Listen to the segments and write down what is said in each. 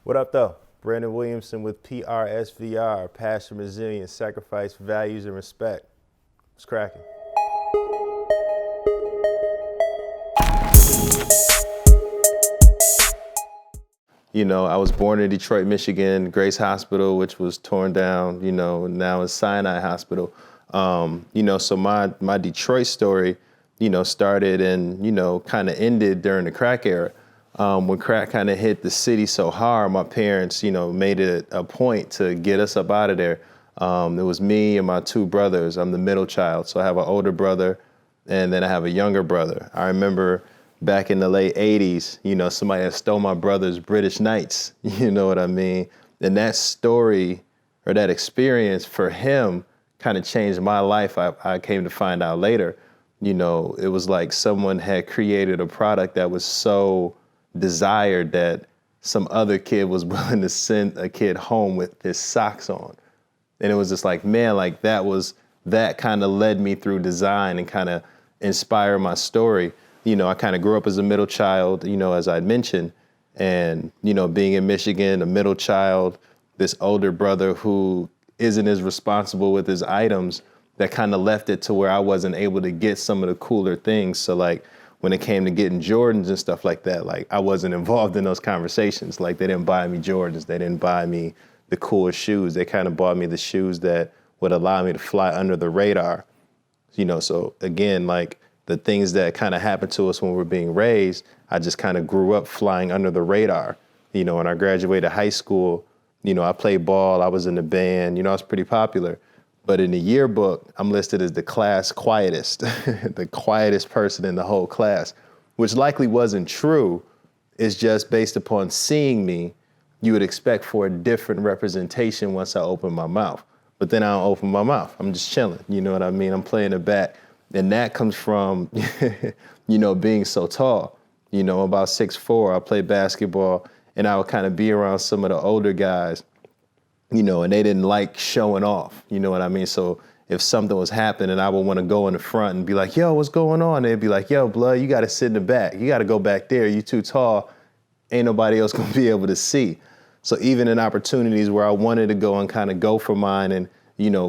What up, though? Brandon Williamson with PRSVR, Passion, Resilience, Sacrifice, Values, and Respect. What's cracking? You know, I was born in Detroit, Michigan, Grace Hospital, which was torn down, now it's Sinai Hospital. So my Detroit story, started and, kind of ended during the crack era. When crack kind of hit the city so hard, my parents, made it a point to get us up out of there. It was me and my two brothers. I'm the middle child, so I have an older brother, and then I have a younger brother. I remember back in the late 80s, somebody had stole my brother's British Knights, you know what I mean? And that story or that experience for him kind of changed my life. I came to find out later, it was like someone had created a product that was so desired that some other kid was willing to send a kid home with his socks on. And it was just like, man, like that kind of led me through design and kind of inspired my story. I kind of grew up as a middle child, as I'd mentioned, and, being in Michigan, a middle child, this older brother who isn't as responsible with his items, that kind of left it to where I wasn't able to get some of the cooler things. So like when it came to getting Jordans and stuff like that, like I wasn't involved in those conversations. Like they didn't buy me Jordans. They didn't buy me the coolest shoes. They kind of bought me the shoes that would allow me to fly under the radar. So again, like the things that kind of happened to us when we were being raised, I just kind of grew up flying under the radar. When I graduated high school, I played ball, I was in the band, I was pretty popular. But in the yearbook, I'm listed as the class quietest, the quietest person in the whole class, which likely wasn't true. It's just based upon seeing me, you would expect for a different representation once I open my mouth. But then I don't open my mouth. I'm just chilling, you know what I mean? I'm playing it back. And that comes from, being so tall. I'm about 6'4", I play basketball, and I would kind of be around some of the older guys, and they didn't like showing off, you know what I mean? So if something was happening, I would want to go in the front and be like, yo, what's going on? They'd be like, yo, blood, you got to sit in the back. You got to go back there. You too tall. Ain't nobody else going to be able to see. So even in opportunities where I wanted to go and kind of go for mine and,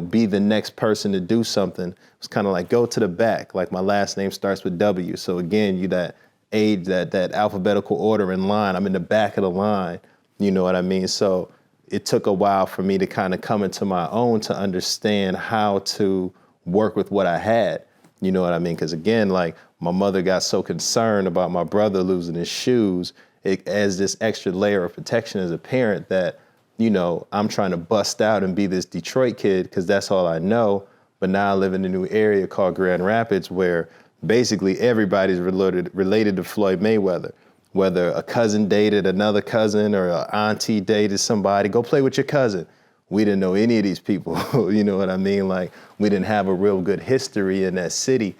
be the next person to do something, it's kind of like go to the back. Like my last name starts with W. So again, you that age, that alphabetical order in line, I'm in the back of the line. You know what I mean? So it took a while for me to kind of come into my own to understand how to work with what I had. You know what I mean? Because again, like my mother got so concerned about my brother losing his shoes, it adds this extra layer of protection as a parent that, I'm trying to bust out and be this Detroit kid because that's all I know. But now I live in a new area called Grand Rapids where basically everybody's related to Floyd Mayweather. Whether a cousin dated another cousin or an auntie dated somebody, go play with your cousin. We didn't know any of these people, you know what I mean? Like we didn't have a real good history in that city,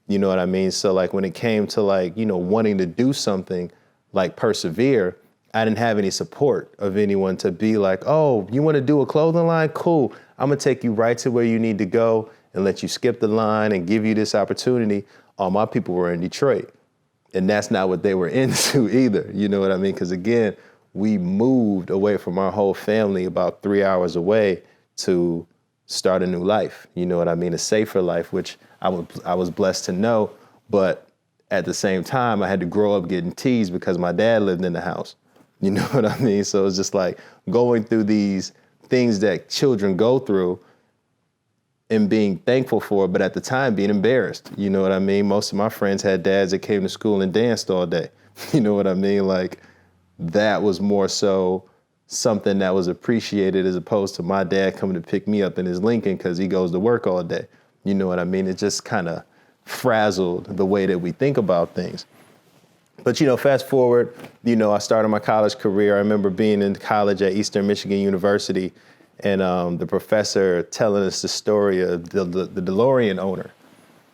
you know what I mean? So like when it came to like, wanting to do something like persevere, I didn't have any support of anyone to be like, oh, you want to do a clothing line? Cool. I'm going to take you right to where you need to go and let you skip the line and give you this opportunity. All my people were in Detroit. And that's not what they were into either. You know what I mean? Because again, we moved away from our whole family about 3 hours away to start a new life. You know what I mean? A safer life, which I was blessed to know. But at the same time, I had to grow up getting teased because my dad lived in the house. You know what I mean? So it's just like going through these things that children go through and being thankful for, but at the time being embarrassed. You know what I mean? Most of my friends had dads that came to school and danced all day. You know what I mean? Like that was more so something that was appreciated as opposed to my dad coming to pick me up in his Lincoln because he goes to work all day. You know what I mean? It just kind of frazzled the way that we think about things. But, fast forward, I started my college career. I remember being in college at Eastern Michigan University and the professor telling us the story of the DeLorean owner.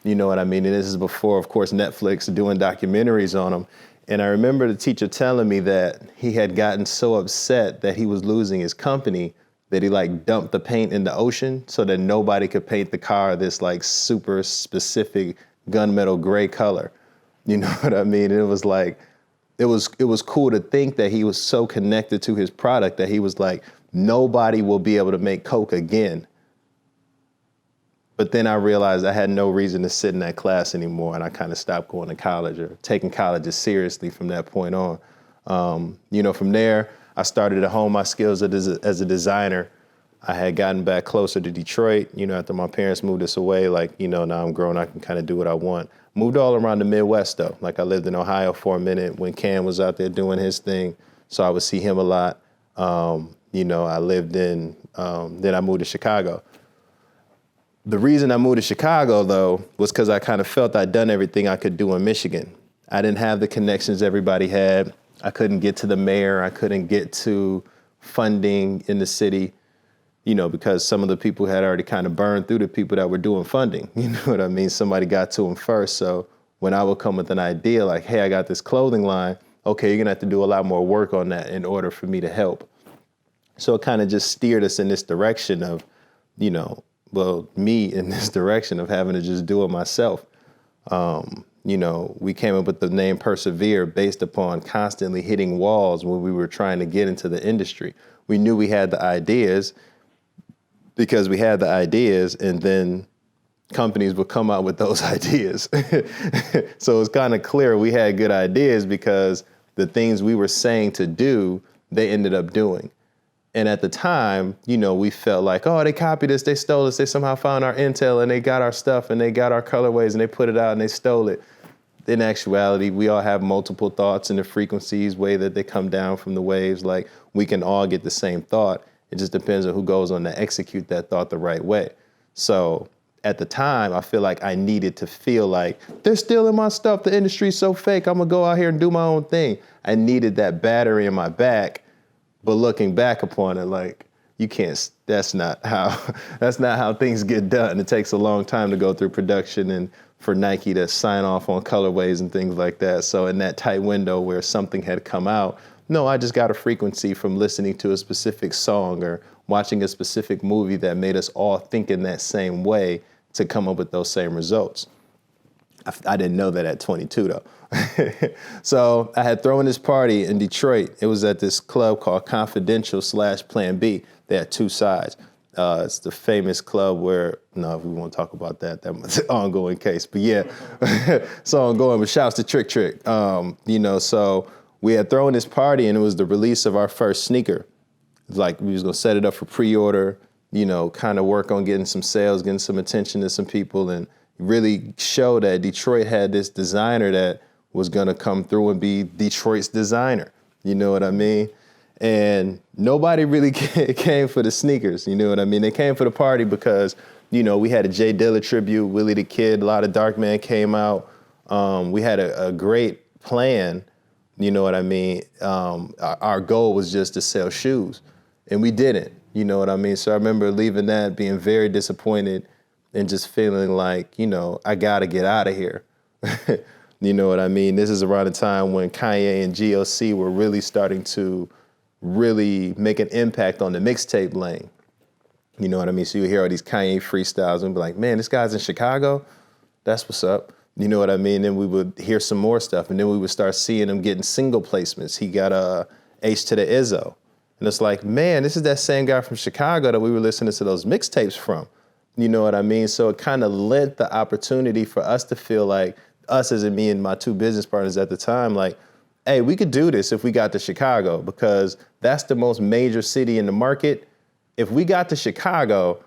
You know what I mean? And this is before, of course, Netflix doing documentaries on him. And I remember the teacher telling me that he had gotten so upset that he was losing his company that he like dumped the paint in the ocean so that nobody could paint the car this like super specific gunmetal gray color. You know what I mean? It was like, it was cool to think that he was so connected to his product that he was like, nobody will be able to make Coke again. But then I realized I had no reason to sit in that class anymore, and I kind of stopped going to college or taking college as seriously from that point on. From there, I started to hone my skills as a designer. I had gotten back closer to Detroit, after my parents moved us away, now I'm grown, I can kind of do what I want. Moved all around the Midwest, though. Like, I lived in Ohio for a minute when Cam was out there doing his thing, so I would see him a lot. I lived in, then I moved to Chicago. The reason I moved to Chicago, though, was because I kind of felt I'd done everything I could do in Michigan. I didn't have the connections everybody had. I couldn't get to the mayor. I couldn't get to funding in the city, because some of the people had already kind of burned through the people that were doing funding. You know what I mean? Somebody got to them first. So when I would come with an idea like, hey, I got this clothing line, okay, you're going to have to do a lot more work on that in order for me to help. So it kind of just steered us in this direction of, me in this direction of having to just do it myself. We came up with the name Persevere based upon constantly hitting walls when we were trying to get into the industry. We knew we had the ideas because we had the ideas, and then companies would come out with those ideas. So it's kind of clear we had good ideas because the things we were saying to do, they ended up doing. And at the time, we felt like, oh, they copied us, they stole us, they somehow found our intel and they got our stuff and they got our colorways and they put it out and they stole it. In actuality, we all have multiple thoughts and the frequencies, way that they come down from the waves. Like, we can all get the same thought. It just depends on who goes on to execute that thought the right way. So at the time, I feel like I needed to feel like they're stealing my stuff. The industry's so fake. I'm gonna go out here and do my own thing. I needed that battery in my back. But looking back upon it, like, you can't, that's not how things get done. It takes a long time to go through production and for Nike to sign off on colorways and things like that. So in that tight window where something had come out, no, I just got a frequency from listening to a specific song or watching a specific movie that made us all think in that same way to come up with those same results. I didn't know that at 22, though. So I had thrown this party in Detroit. It was at this club called Confidential / Plan B. They had two sides. It's the famous club where, no, we won't talk about that. That's an ongoing case. But yeah, it's ongoing. But shouts to Trick. So we had thrown this party and it was the release of our first sneaker. Like, we was going to set it up for pre-order, kind of work on getting some sales, getting some attention to some people, and really show that Detroit had this designer that was going to come through and be Detroit's designer. You know what I mean? And nobody really came for the sneakers. You know what I mean? They came for the party because, we had a Jay Dilla tribute, Willie the Kid, a lot of Dark Man came out. We had a great plan. You know what I mean? Our goal was just to sell shoes, and we didn't. You know what I mean? So I remember leaving that, being very disappointed and just feeling like, I got to get out of here. You know what I mean? This is around the time when Kanye and GLC were really starting to really make an impact on the mixtape lane. You know what I mean? So you hear all these Kanye freestyles and be like, man, this guy's in Chicago? That's what's up. You know what I mean? Then we would hear some more stuff, and then we would start seeing him getting single placements. He got H to the Izzo. And it's like, man, this is that same guy from Chicago that we were listening to those mixtapes from. You know what I mean? So it kind of lent the opportunity for us to feel like, us as in me and my two business partners at the time, like, hey, we could do this if we got to Chicago, because that's the most major city in the market. If we got to Chicago,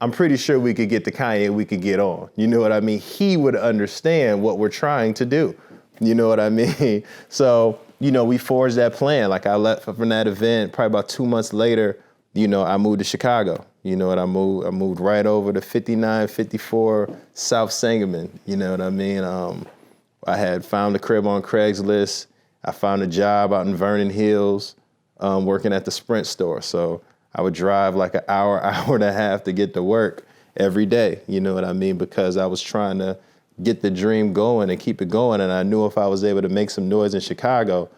I'm pretty sure we could get to Kanye, we could get on. You know what I mean? He would understand what we're trying to do. You know what I mean? So, we forged that plan. Like, I left from that event, probably about 2 months later, I moved to Chicago. You know what I moved right over to 5954 South Sangamon. You know what I mean? I had found a crib on Craigslist. I found a job out in Vernon Hills, working at the Sprint store. So I would drive like an hour and a half to get to work every day. You know what I mean? Because I was trying to get the dream going and keep it going. And I knew if I was able to make some noise in Chicago,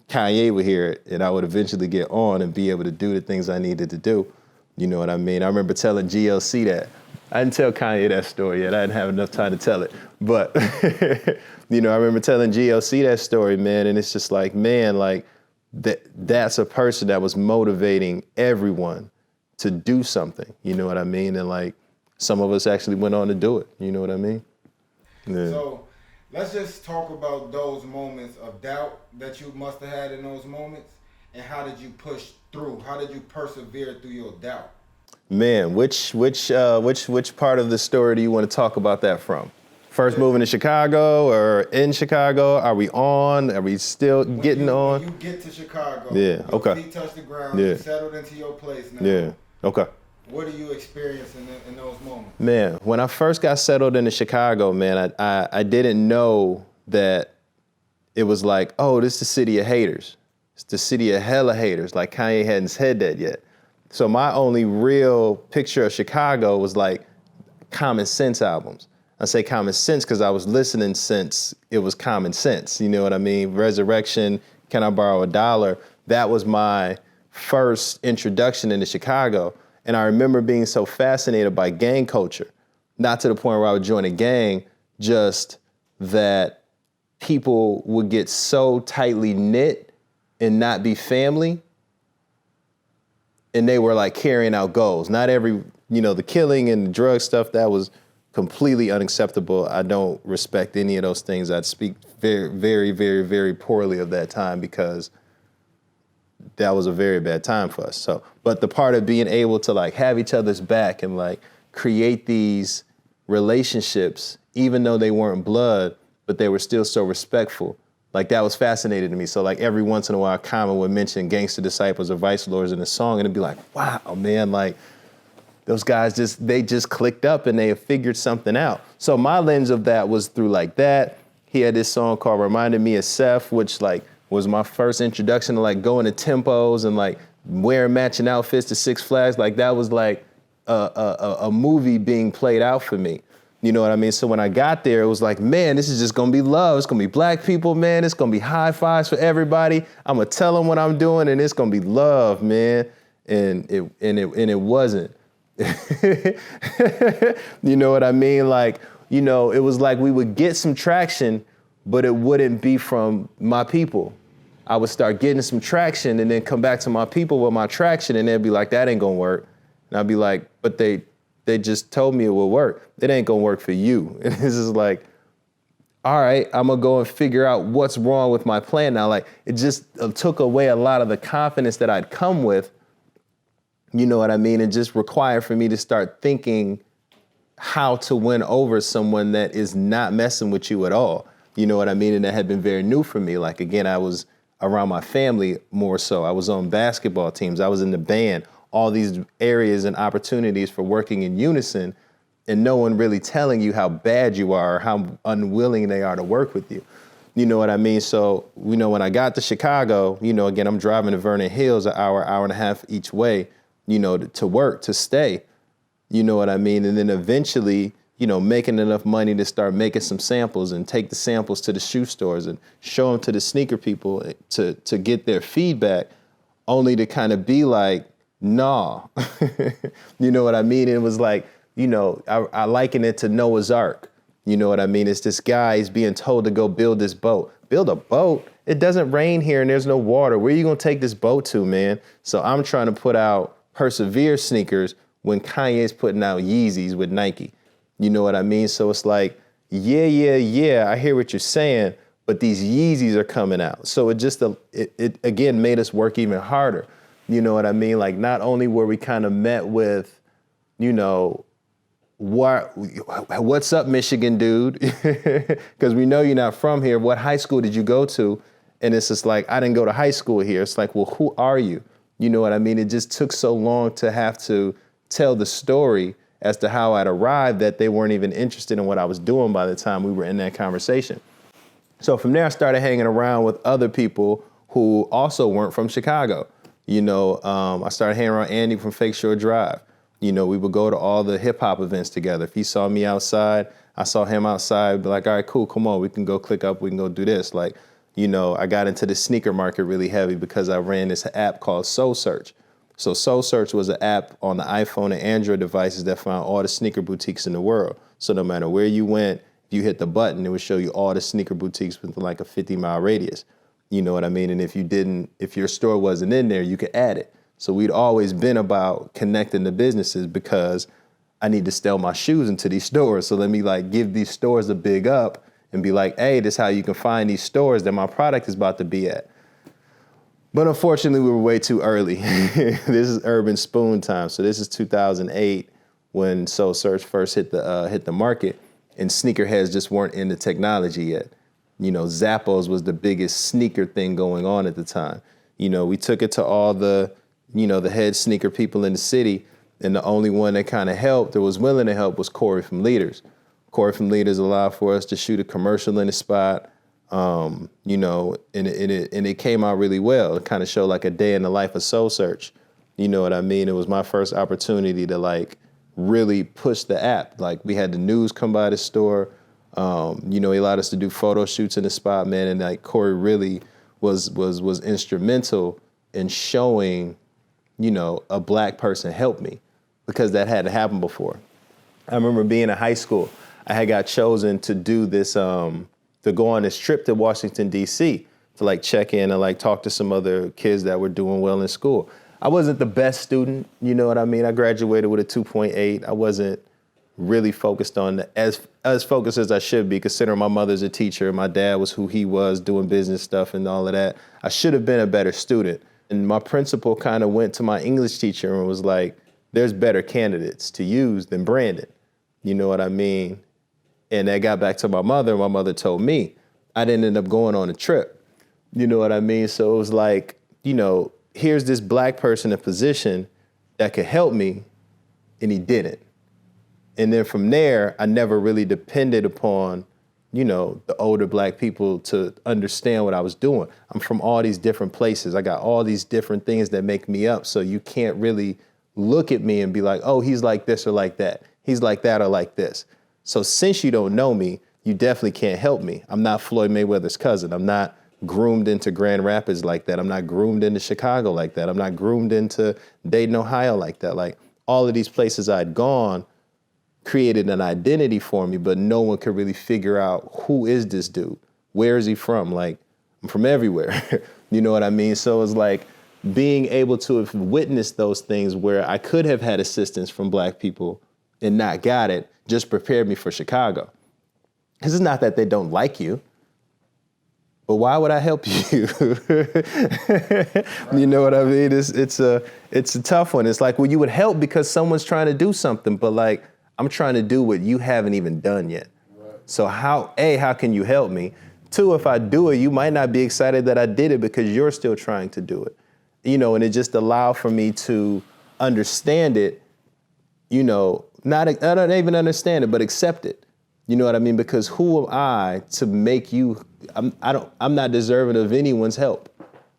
Kanye would hear it and I would eventually get on and be able to do the things I needed to do. You know what I mean? I remember telling GLC that. I didn't tell Kanye that story yet. I didn't have enough time to tell it. But, I remember telling GLC that story, man, and it's just like, man, like, that's a person that was motivating everyone to do something, you know what I mean? And like, some of us actually went on to do it, you know what I mean? Yeah. So let's just talk about those moments of doubt that you must have had in those moments, and how did you push through? How did you persevere through your doubt? Man, which part of the story do you want to talk about that from? First moving to Chicago or in Chicago? Are we on? Are we still getting on? When you get to Chicago, yeah, your feet touch the ground, you settled into your place now. Yeah, okay. What do you experience in those moments? Man, when I first got settled into Chicago, man, I didn't know that it was like, oh, this is the city of haters. It's the city of hella haters. Like Kanye hadn't said that yet. So my only real picture of Chicago was like Common Sense albums. I say Common Sense because I was listening since it was Common Sense. You know what I mean? Resurrection, Can I Borrow $1? That was my first introduction into Chicago. And I remember being so fascinated by gang culture, not to the point where I would join a gang, just that people would get so tightly knit and not be family. And they were like carrying out goals. Not every, the killing and the drug stuff, that was completely unacceptable. I don't respect any of those things. I'd speak very, very, very, very poorly of that time because that was a very bad time for us. So, but the part of being able to like have each other's back and like create these relationships, even though they weren't blood, but they were still so respectful. Like that was fascinating to me. So like every once in a while, Common would mention Gangsta Disciples or Vice Lords in a song, and it'd be like, wow, man, like those guys they just clicked up and they have figured something out. So my lens of that was through like that. He had this song called Reminded Me of Seth, which like was my first introduction to like going to tempos and like wearing matching outfits to Six Flags. Like that was like a movie being played out for me. You know what I mean? So when I got there, it was like, man, this is just gonna be love. It's gonna be black people, man. It's gonna be high fives for everybody. I'm gonna tell them what I'm doing, and it's gonna be love, man. And it wasn't. You know what I mean? Like, it was like we would get some traction, but it wouldn't be from my people. I would start getting some traction and then come back to my people with my traction, and they'd be like, that ain't gonna work. And I'd be like, but they just told me it would work. It ain't gonna work for you. And this is like, all right, I'm gonna go and figure out what's wrong with my plan now. Like, it just took away a lot of the confidence that I'd come with, you know what I mean? And just required for me to start thinking how to win over someone that is not messing with you at all. You know what I mean? And that had been very new for me. Like, again, I was around my family more so. I was on basketball teams. I was in the band. All these areas and opportunities for working in unison, and no one really telling you how bad you are or how unwilling they are to work with you. You know what I mean? So, when I got to Chicago, again, I'm driving to Vernon Hills an hour and a half each way, to work, to stay. You know what I mean? And then eventually, making enough money to start making some samples and take the samples to the shoe stores and show them to the sneaker people to get their feedback, only to kind of be like, nah. You know what I mean? It was like, I liken it to Noah's Ark. You know what I mean? It's this guy, he's being told to go build this boat. Build a boat? It doesn't rain here and there's no water. Where are you gonna take this boat to, man? So I'm trying to put out PRSVR sneakers when Kanye's putting out Yeezys with Nike. You know what I mean? So it's like, yeah, I hear what you're saying, but these Yeezys are coming out. So it again made us work even harder. You know what I mean? Like, not only were we kind of met with, what's up, Michigan dude? Because we know you're not from here. What high school did you go to? And it's just like, I didn't go to high school here. It's like, well, who are you? You know what I mean? It just took so long to have to tell the story as to how I'd arrived that they weren't even interested in what I was doing by the time we were in that conversation. So from there, I started hanging around with other people who also weren't from Chicago. I started hanging around Andy from Fake Shore Drive. We would go to all the hip hop events together. If he saw me outside, I saw him outside, be like, all right, cool, come on, we can go click up, we can go do this. Like, I got into the sneaker market really heavy because I ran this app called Soul Search. So Soul Search was an app on the iPhone and Android devices that found all the sneaker boutiques in the world. So no matter where you went, if you hit the button, it would show you all the sneaker boutiques within like a 50-mile radius. You know what I mean? And if your store wasn't in there, you could add it. So we'd always been about connecting the businesses because I need to sell my shoes into these stores. So let me like give these stores a big up and be like, hey, this is how you can find these stores that my product is about to be at. But unfortunately, we were way too early. This is Urban Spoon time. So this is 2008 when Soul Search first hit the market, and sneakerheads just weren't into technology yet. You know, Zappos was the biggest sneaker thing going on at the time. You know, we took it to all the head sneaker people in the city, and the only one that kind of helped or was willing to help was Corey from Leaders. Corey from Leaders allowed for us to shoot a commercial in the spot. You know, and it came out really well. It kind of showed like a day in the life of Soul Search. You know what I mean? It was my first opportunity to like really push the app. Like we had the news come by the store. You know, he allowed us to do photo shoots in the spot, man. And like Corey really was instrumental in showing, you know, a black person help me because that hadn't happened before. I remember being in high school. I had got chosen to do this, to go on this trip to Washington, D.C. to like check in and like talk to some other kids that were doing well in school. I wasn't the best student, you know what I mean? I graduated with a 2.8. I wasn't really focused on as focused as I should be, considering my mother's a teacher, my dad was who he was, doing business stuff and all of that. I should have been a better student. And my principal kind of went to my English teacher and was like, there's better candidates to use than Brandon. You know what I mean? And that got back to my mother. My mother told me I didn't end up going on a trip. You know what I mean? So it was like, you know, here's this black person in position that could help me, and he didn't. And then from there, I never really depended upon, you know, the older black people to understand what I was doing. I'm from all these different places. I got all these different things that make me up. So you can't really look at me and be like, oh, he's like this or like that. He's like that or like this. So since you don't know me, you definitely can't help me. I'm not Floyd Mayweather's cousin. I'm not groomed into Grand Rapids like that. I'm not groomed into Chicago like that. I'm not groomed into Dayton, Ohio like that. Like all of these places I'd gone created an identity for me, but no one could really figure out who is this dude? Where is he from? Like, I'm from everywhere. You know what I mean? So it's like being able to have witnessed those things where I could have had assistance from black people and not got it, just prepared me for Chicago. Because it's not that they don't like you, but why would I help you? You know what I mean? It's a tough one. It's like, well, you would help because someone's trying to do something, but like, I'm trying to do what you haven't even done yet. Right. So how can you help me? 2, if I do it, you might not be excited that I did it because you're still trying to do it. You know, and it just allowed for me to understand it, you know, I don't even understand it, but accept it. You know what I mean? Because who am I to make you, I'm not deserving of anyone's help.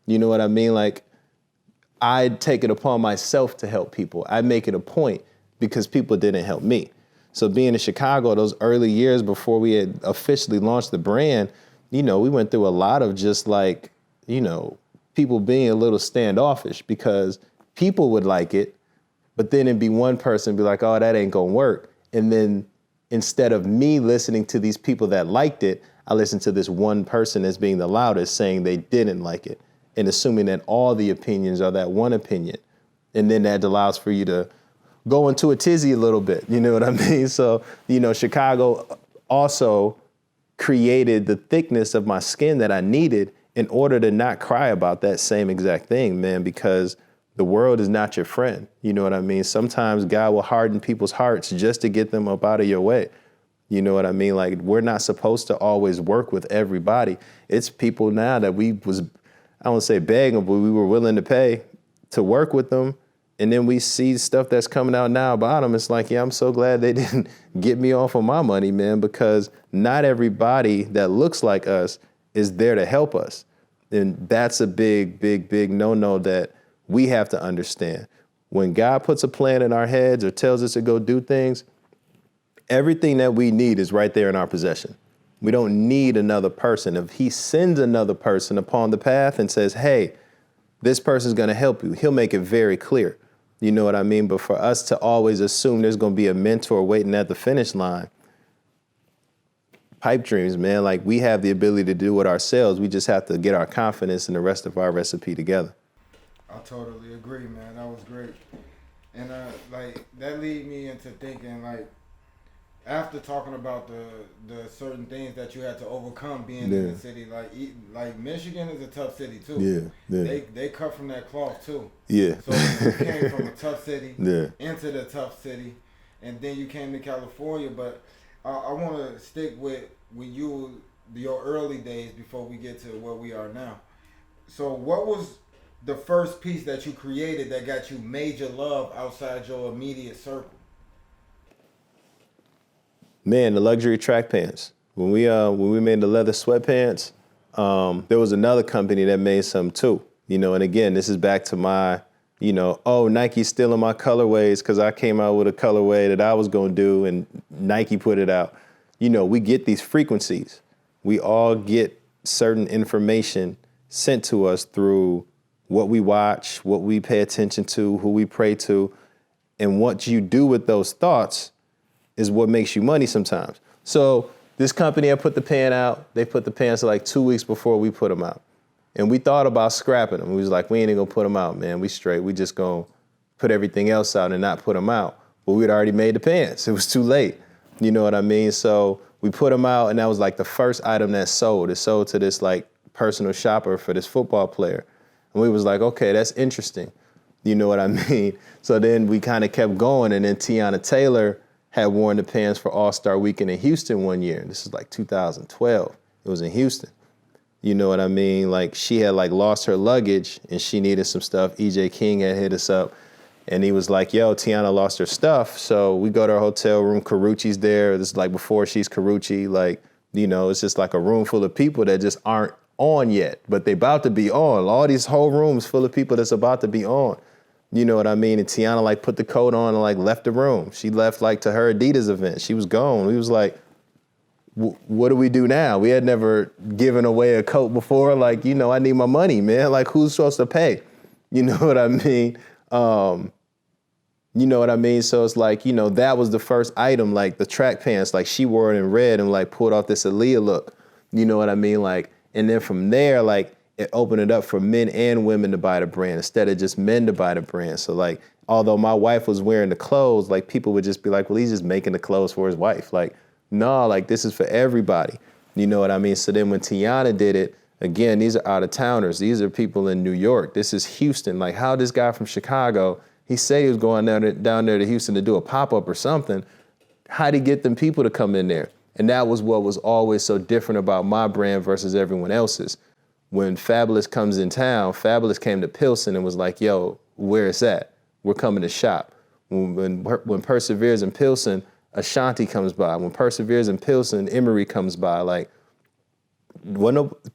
You know what I mean? Like, I take it upon myself to help people. I make it a point because people didn't help me. So being in Chicago, those early years before we had officially launched the brand, you know, we went through a lot of just like, you know, people being a little standoffish because people would like it, but then it'd be one person be like, oh, that ain't gonna work. And then instead of me listening to these people that liked it, I listened to this one person as being the loudest saying they didn't like it and assuming that all the opinions are that one opinion. And then that allows for you to go into a tizzy a little bit, you know what I mean? So, you know, Chicago also created the thickness of my skin that I needed in order to not cry about that same exact thing, man, because the world is not your friend. You know what I mean? Sometimes God will harden people's hearts just to get them up out of your way. You know what I mean? Like, we're not supposed to always work with everybody. It's people now that I won't say begging, but we were willing to pay to work with them. And then we see stuff that's coming out now about them. It's like, yeah, I'm so glad they didn't get me off of my money, man, because not everybody that looks like us is there to help us. And that's a big, big, big no-no that we have to understand. When God puts a plan in our heads or tells us to go do things, everything that we need is right there in our possession. We don't need another person. If he sends another person upon the path and says, hey, this person's going to help you. He'll make it very clear. You know what I mean? But for us to always assume there's going to be a mentor waiting at the finish line, pipe dreams, man. Like, we have the ability to do it ourselves. We just have to get our confidence and the rest of our recipe together. I totally agree, man. That was great. And like that lead me into thinking, like, after talking about the certain things that you had to overcome being in the city, like Michigan is a tough city too. Yeah. They cut from that cloth too. Yeah. So you came from a tough city into the tough city, and then you came to California. But I want to stick with your early days before we get to where we are now. So what was the first piece that you created that got you major love outside your immediate circle? Man, the luxury track pants. When we made the leather sweatpants, there was another company that made some too. You know, and again, this is back to my, Nike's stealing my colorways because I came out with a colorway that I was going to do and Nike put it out. You know, we get these frequencies. We all get certain information sent to us through what we watch, what we pay attention to, who we pray to. And what you do with those thoughts is what makes you money sometimes. So this company that put the pant out, they put the pants like 2 weeks before we put them out. And we thought about scrapping them. We was like, we ain't even gonna put them out, man. We straight. We just gonna put everything else out and not put them out. But we'd already made the pants. It was too late. You know what I mean? So we put them out, and that was like the first item that sold. It sold to this like personal shopper for this football player. And we was like, okay, that's interesting. You know what I mean? So then we kind of kept going, and then Tiana Taylor had worn the pants for All-Star Weekend in Houston one year. This is like 2012. It was in Houston. You know what I mean? Like, she had like lost her luggage and she needed some stuff. EJ King had hit us up and he was like, yo, Tiana lost her stuff. So we go to her hotel room. Carucci's there. This is like before she's Carucci. Like, it's just like a room full of people that just aren't on yet, but they about to be on. All these whole rooms full of people that's about to be on. You know what I mean? And Tiana like put the coat on and like left the room. She left like to her Adidas event. She was gone. We was like, what do we do now? We had never given away a coat before. Like, I need my money, man. Like, who's supposed to pay? You know what I mean? You know what I mean? So it's like, that was the first item, like the track pants, like she wore it in red and like pulled off this Aaliyah look. You know what I mean? Like, and then from there, like, it opened it up for men and women to buy the brand instead of just men to buy the brand. So like, although my wife was wearing the clothes, like people would just be like, well, he's just making the clothes for his wife. Like, no, like this is for everybody. You know what I mean? So then when Tiana did it, again, these are out of towners. These are people in New York. This is Houston. Like, how this guy from Chicago, he said he was going down there to Houston to do a pop-up or something. How'd he get them people to come in there? And that was what was always so different about my brand versus everyone else's. When Fabulous comes in town, Fabulous came to Pilsen and was like, yo, where it's at? We're coming to shop. When Persevere's in Pilsen, Ashanti comes by. When Persevere's in Pilsen, Emery comes by. Like,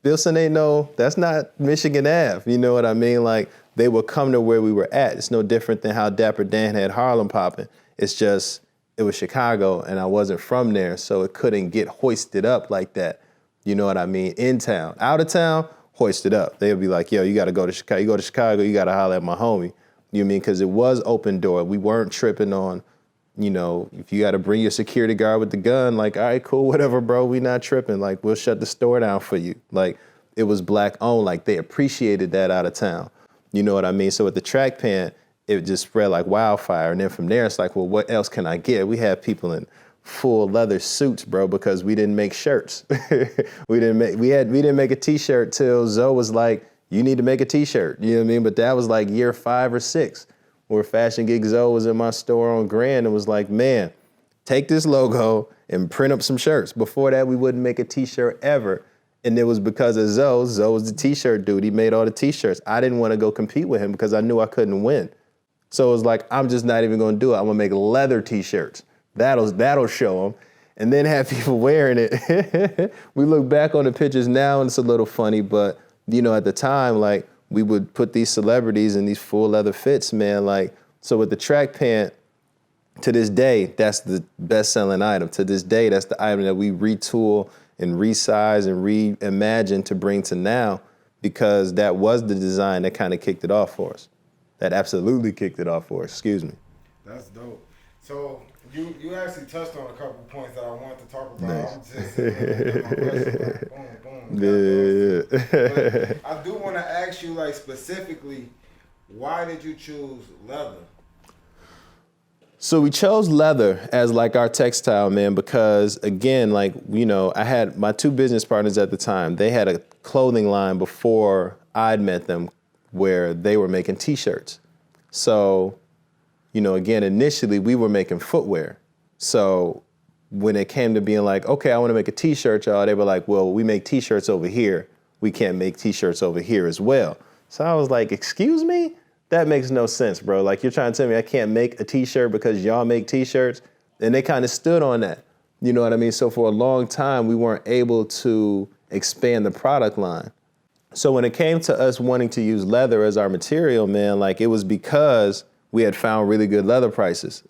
Pilsen ain't that's not Michigan Ave. You know what I mean? Like, they would come to where we were at. It's no different than how Dapper Dan had Harlem popping. It's just, it was Chicago and I wasn't from there, so it couldn't get hoisted up like that. You know what I mean? In town. Out of town, hoisted up. They would be like, yo, you got to go to Chicago. You go to Chicago, you got to holler at my homie. You know what I mean? Because it was open door. We weren't tripping on, if you got to bring your security guard with the gun, like, all right, cool, whatever, bro. We not tripping. Like, we'll shut the store down for you. Like, it was black owned. Like, they appreciated that out of town. You know what I mean? So with the track pant, it just spread like wildfire. And then from there, it's like, well, what else can I get? We had people in full leather suits, bro, because we didn't make shirts. we didn't make a t-shirt till Zoe was like, you need to make a t-shirt. You know what I mean? But that was like year 5 or 6, where Fashion Geek Zoe was in my store on Grand and was like, man, take this logo and print up some shirts. Before that, we wouldn't make a t-shirt ever. And it was because of Zoe. Zoe was the t-shirt dude. He made all the t-shirts. I didn't want to go compete with him because I knew I couldn't win. So it was like, I'm just not even going to do it. I'm going to make leather t-shirts. That'll show them. And then have people wearing it. We look back on the pictures now and it's a little funny, but at the time, like, we would put these celebrities in these full leather fits, man. Like, so with the track pant, to this day, that's the best-selling item. To this day, that's the item that we retool and resize and reimagine to bring to now, because that was the design that kind of kicked it off for us. That absolutely kicked it off for us. Excuse me. That's dope. So you actually touched on a couple points that I wanted to talk about. Nice. I'm just like, boom, boom. Yeah. But I do want to ask you, like, specifically, why did you choose leather? So we chose leather as like our textile, man, because again, like, you know, I had my two business partners at the time. They had a clothing line before I'd met them where they were making T-shirts. So, you know, again, initially we were making footwear. So when it came to being like, okay, I want to make a T-shirt, y'all, they were like, well, we make T-shirts over here. We can't make T-shirts over here as well. So I was like, excuse me? That makes no sense, bro. Like, you're trying to tell me I can't make a T-shirt because y'all make T-shirts? And they kind of stood on that. You know what I mean? So for a long time, we weren't able to expand the product line. So when it came to us wanting to use leather as our material, man, like, it was because we had found really good leather prices.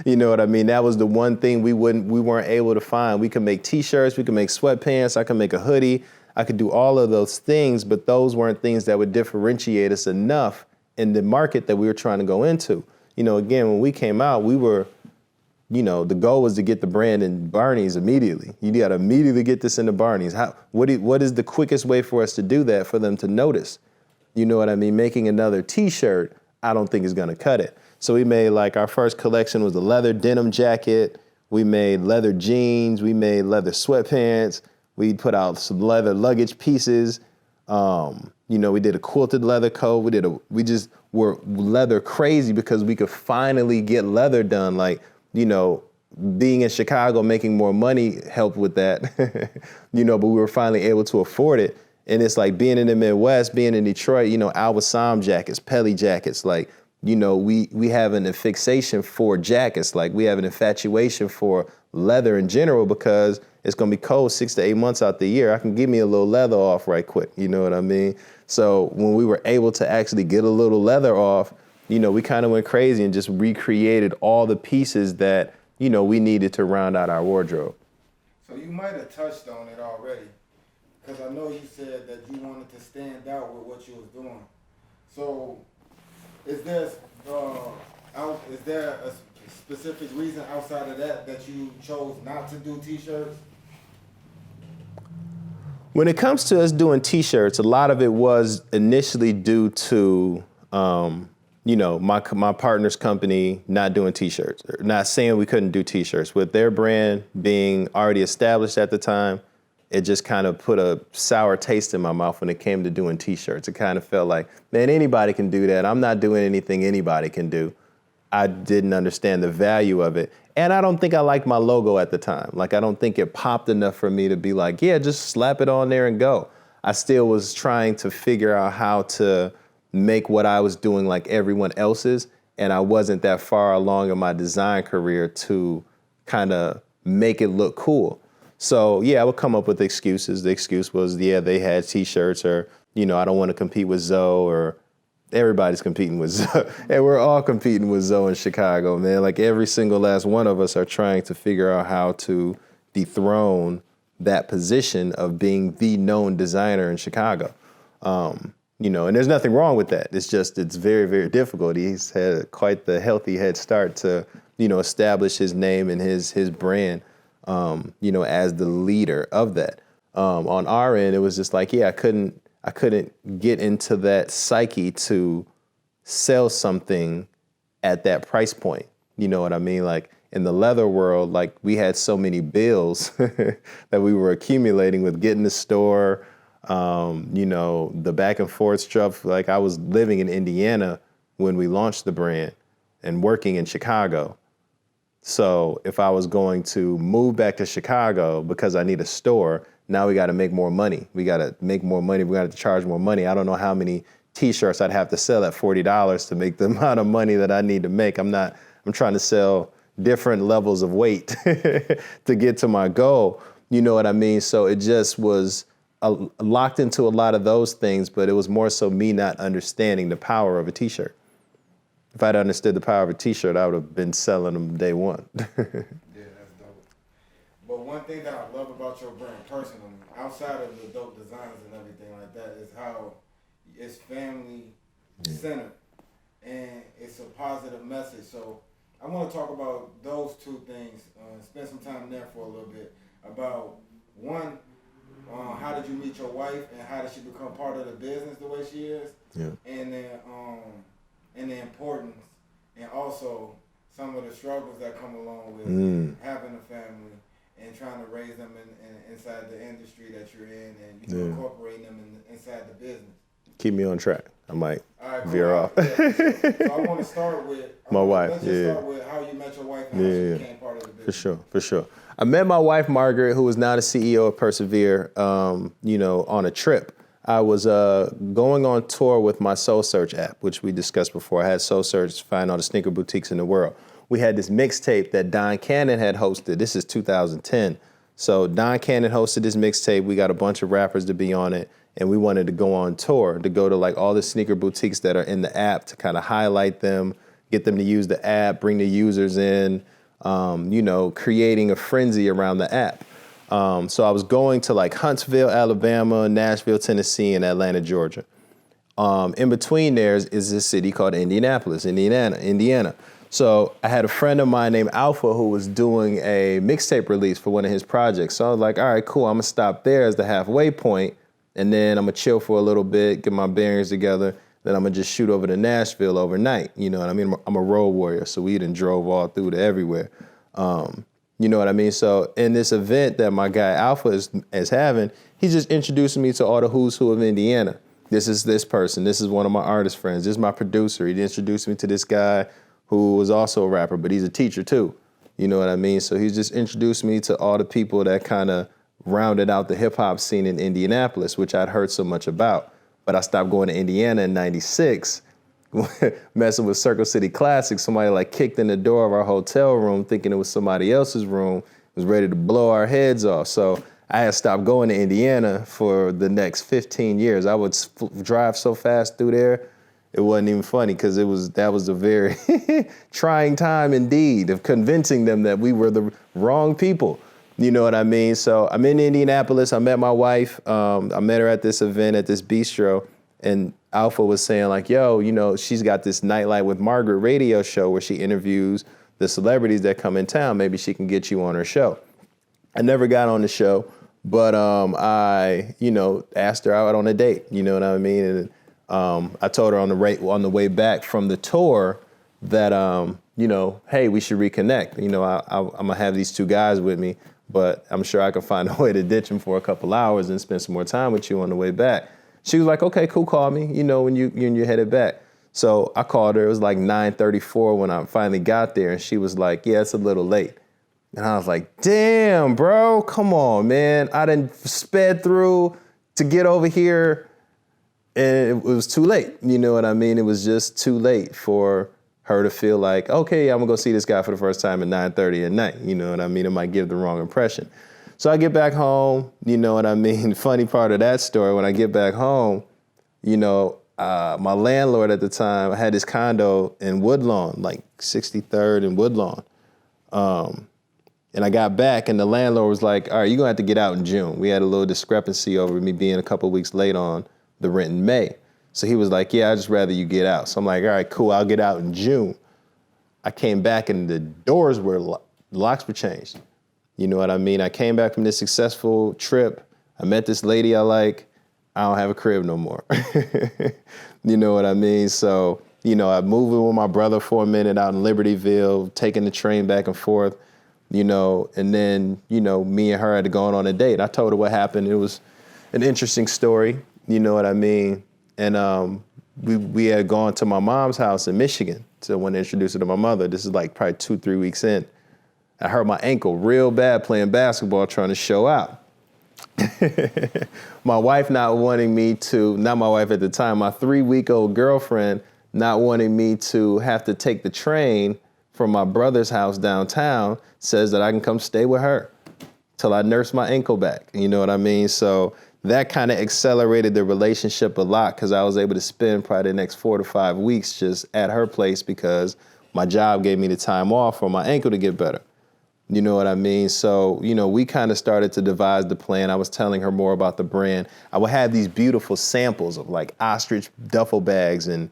You know what I mean? That was the one thing we weren't able to find. We could make T-shirts, we could make sweatpants, I could make a hoodie, I could do all of those things, but those weren't things that would differentiate us enough in the market that we were trying to go into. You know, again, when we came out, we were, you know, the goal was to get the brand in Barney's immediately. You got to immediately get this into Barney's. What is the quickest way for us to do that, for them to notice? You know what I mean? Making another T-shirt, I don't think is going to cut it. So we made, like, our first collection was a leather denim jacket. We made leather jeans. We made leather sweatpants. We put out some leather luggage pieces. You know, we did a quilted leather coat. We just were leather crazy because we could finally get leather done. Like, you know, being in Chicago, making more money helped with that, you know, but we were finally able to afford it. And it's like being in the Midwest, being in Detroit, you know, Al Wassam jackets, Pelly jackets, like, you know, we have an fixation for jackets. Like, we have an infatuation for leather in general because it's going to be cold 6 to 8 months out the year. I can give me a little leather off right quick. You know what I mean? So when we were able to actually get a little leather off, you know, we kind of went crazy and just recreated all the pieces that, you know, we needed to round out our wardrobe. So you might have touched on it already, because I know you said that you wanted to stand out with what you was doing. So is there a specific reason outside of that you chose not to do T-shirts? When it comes to us doing T-shirts, a lot of it was initially due to, you know, my partner's company not doing T-shirts. Not saying we couldn't do T-shirts. With their brand being already established at the time, it just kind of put a sour taste in my mouth when it came to doing T-shirts. It kind of felt like, man, anybody can do that. I'm not doing anything anybody can do. I didn't understand the value of it. And I don't think I liked my logo at the time. Like, I don't think it popped enough for me to be like, yeah, just slap it on there and go. I still was trying to figure out how to make what I was doing like everyone else's. And I wasn't that far along in my design career to kind of make it look cool. So, yeah, I would come up with excuses. The excuse was, yeah, they had T-shirts, or, you know, I don't want to compete with Zoe, or everybody's competing with Zoe. And we're all competing with Zoe in Chicago, man. Like, every single last one of us are trying to figure out how to dethrone that position of being the known designer in Chicago. You know, and there's nothing wrong with that. It's just, it's very, very difficult. He's had quite the healthy head start to, you know, establish his name and his brand, you know, as the leader of that. On our end, it was just like, yeah, I couldn't get into that psyche to sell something at that price point. You know what I mean? Like, in the leather world, like, we had so many bills that we were accumulating with getting the store, you know, the back and forth stuff. Like, I was living in Indiana when we launched the brand and working in Chicago. So if I was going to move back to Chicago because I need a store, now we got to make more money. We got to make more money. We got to charge more money. I don't know how many T-shirts I'd have to sell at $40 to make the amount of money that I need to make. I'm trying to sell different levels of weight to get to my goal. You know what I mean? So it just was locked into a lot of those things, but it was more so me not understanding the power of a T-shirt. If I'd understood the power of a T-shirt, I would have been selling them day one. Yeah, that's dope. But one thing that I love about your brand personally, outside of the dope designs and everything like that, is how it's family centered and it's a positive message. So I want to talk about those two things. Spend some time there for a little bit about one. How did you meet your wife, and how did she become part of the business the way she is? Yeah. And then, and the importance, and also some of the struggles that come along with having a family and trying to raise them inside the industry that you're in, and incorporating them inside the business. Keep me on track. I might veer off. So I want to start with my wife. Let's just start with how you met your wife and how she became part of the business. For sure. I met my wife, Margaret, who is now the CEO of Persevere, on a trip. I was going on tour with my Soul Search app, which we discussed before. I had Soul Search find all the sneaker boutiques in the world. We had this mixtape that Don Cannon had hosted. This is 2010. So Don Cannon hosted this mixtape. We got a bunch of rappers to be on it. And we wanted to go on tour, to go to like all the sneaker boutiques that are in the app to kind of highlight them, get them to use the app, bring the users in, creating a frenzy around the app. So I was going to like Huntsville, Alabama, Nashville, Tennessee, and Atlanta, Georgia. In between there is this city called Indianapolis, Indiana. So I had a friend of mine named Alpha who was doing a mixtape release for one of his projects. So I was like, all right, cool, I'm gonna stop there as the halfway point. And then I'm going to chill for a little bit, get my bearings together. Then I'm going to just shoot over to Nashville overnight. You know what I mean? I'm a road warrior, so we done drove all through to everywhere. You know what I mean? So in this event that my guy Alpha is having, he's just introducing me to all the who's who of Indiana. This is this person. This is one of my artist friends. This is my producer. He introduced me to this guy who was also a rapper, but he's a teacher too. You know what I mean? So he's just introduced me to all the people that kind of rounded out the hip hop scene in Indianapolis, which I'd heard so much about. But I stopped going to Indiana in '96, messing with Circle City Classics. Somebody like kicked in the door of our hotel room thinking it was somebody else's room, was ready to blow our heads off. So I had stopped going to Indiana for the next 15 years. I would drive so fast through there, it wasn't even funny because that was a very trying time indeed of convincing them that we were the wrong people. You know what I mean? So I'm in Indianapolis. I met my wife. I met her at this event at this bistro. And Alpha was saying like, yo, she's got this Nightlight with Margaret radio show where she interviews the celebrities that come in town. Maybe she can get you on her show. I never got on the show, but I, asked her out on a date. You know what I mean? And I told her on the way back from the tour that, hey, we should reconnect. I'm going to have these two guys with me. But I'm sure I could find a way to ditch him for a couple hours and spend some more time with you on the way back. She was like, okay, cool, call me, when you're headed back. So I called her. It was like 9:34 when I finally got there. And she was like, yeah, it's a little late. And I was like, damn, bro, come on, man. I done sped through to get over here. And it was too late. You know what I mean? It was just too late for her to feel like, okay, I'm gonna go see this guy for the first time at 9:30 at night. You know what I mean? It might give the wrong impression. So I get back home, you know what I mean? Funny part of that story, when I get back home, my landlord at the time, I had this condo in Woodlawn, like 63rd and Woodlawn. And I got back and the landlord was like, all right, you're gonna have to get out in June. We had a little discrepancy over me being a couple weeks late on the rent in May. So he was like, yeah, I'd just rather you get out. So I'm like, all right, cool, I'll get out in June. I came back and the doors were, the locks were changed. You know what I mean? I came back from this successful trip. I met this lady I like. I don't have a crib no more. You know what I mean? So, I moved in with my brother for a minute out in Libertyville, taking the train back and forth, and then, me and her had to go on a date. I told her what happened. It was an interesting story. You know what I mean? And we had gone to my mom's house in Michigan. So when I introduced her to my mother, this is like probably 2-3 weeks in. I hurt my ankle real bad playing basketball, trying to show out. My wife not wanting me to, not my wife at the time, my 3-week-old girlfriend not wanting me to have to take the train from my brother's house downtown, says that I can come stay with her till I nurse my ankle back. You know what I mean? So that kind of accelerated the relationship a lot because I was able to spend probably the next 4 to 5 weeks just at her place because my job gave me the time off for my ankle to get better. You know what I mean? So, we kind of started to devise the plan. I was telling her more about the brand. I would have these beautiful samples of like ostrich duffel bags and,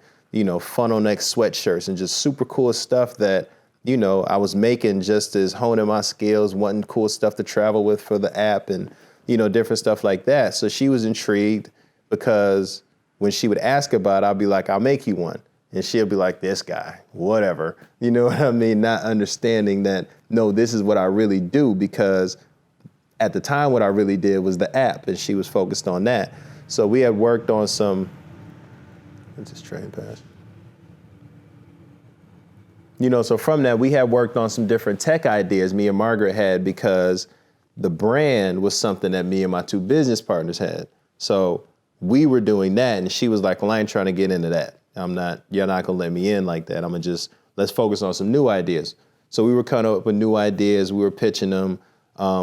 funnel neck sweatshirts and just super cool stuff that, I was making just as honing my skills, wanting cool stuff to travel with for the app and, different stuff like that. So she was intrigued because when she would ask about it, I'd be like, I'll make you one. And she'll be like, this guy, whatever. You know what I mean? Not understanding that, no, this is what I really do, because at the time what I really did was the app and she was focused on that. So we had worked on some, what's this train pass? So from that, we had worked on some different tech ideas me and Margaret had, because the brand was something that me and my two business partners had. So we were doing that and she was like, well, I ain't trying to get into that. You're not gonna let me in like that. Let's focus on some new ideas. So we were coming up with new ideas. We were pitching them.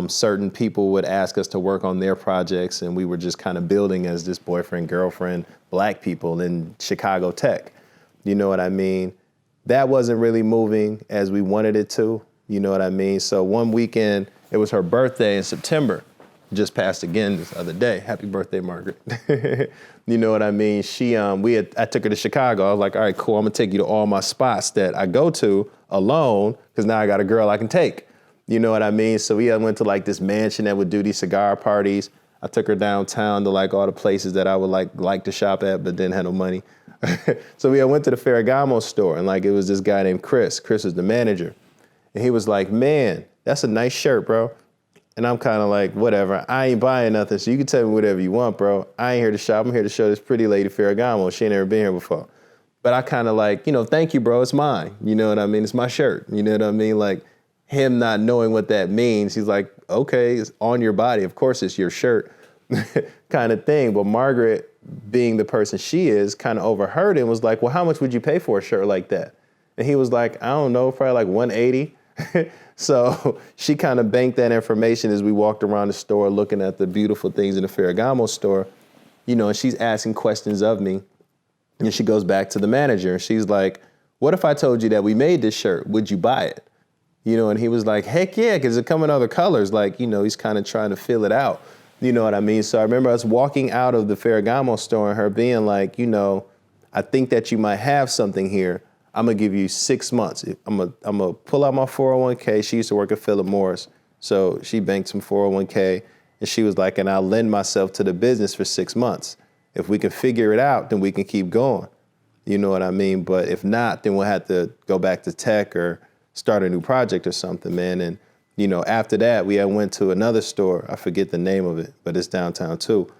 Certain people would ask us to work on their projects, and we were just kind of building as this boyfriend, girlfriend, black people in Chicago tech. You know what I mean? That wasn't really moving as we wanted it to. You know what I mean? So one weekend, it was her birthday in September. Just passed again this other day. Happy birthday, Margaret. You know what I mean? I took her to Chicago. I was like, all right, cool. I'm gonna take you to all my spots that I go to alone, because now I got a girl I can take. You know what I mean? So we went to like this mansion that would do these cigar parties. I took her downtown to like all the places that I would like to shop at, but didn't have no money. So we went to the Ferragamo store, and like it was this guy named Chris. Chris was the manager. And he was like, man, that's a nice shirt, bro. And I'm kind of like, whatever, I ain't buying nothing, so you can tell me whatever you want, bro. I ain't here to shop. I'm here to show this pretty lady Ferragamo. She ain't never been here before. But I kind of like, thank you, bro. It's mine. You know what I mean? It's my shirt. You know what I mean? Like him not knowing what that means. He's like, okay, it's on your body. Of course, it's your shirt kind of thing. But Margaret, being the person she is, kind of overheard it and was like, well, how much would you pay for a shirt like that? And he was like, I don't know, probably like $180. So she kind of banked that information as we walked around the store looking at the beautiful things in the Ferragamo store, and she's asking questions of me. And she goes back to the manager and she's like, what if I told you that we made this shirt? Would you buy it? And he was like, heck yeah, because it come in other colors. Like, he's kind of trying to fill it out. You know what I mean? So I remember us walking out of the Ferragamo store and her being like, I think that you might have something here. I'm gonna give you 6 months. I'm gonna pull out my 401k. She used to work at Philip Morris, so she banked some 401k, and she was like, and I'll lend myself to the business for 6 months. If we can figure it out, then we can keep going. You know what I mean? But if not, then we'll have to go back to tech or start a new project or something, man. And after that, we went to another store. I forget the name of it, but it's downtown too.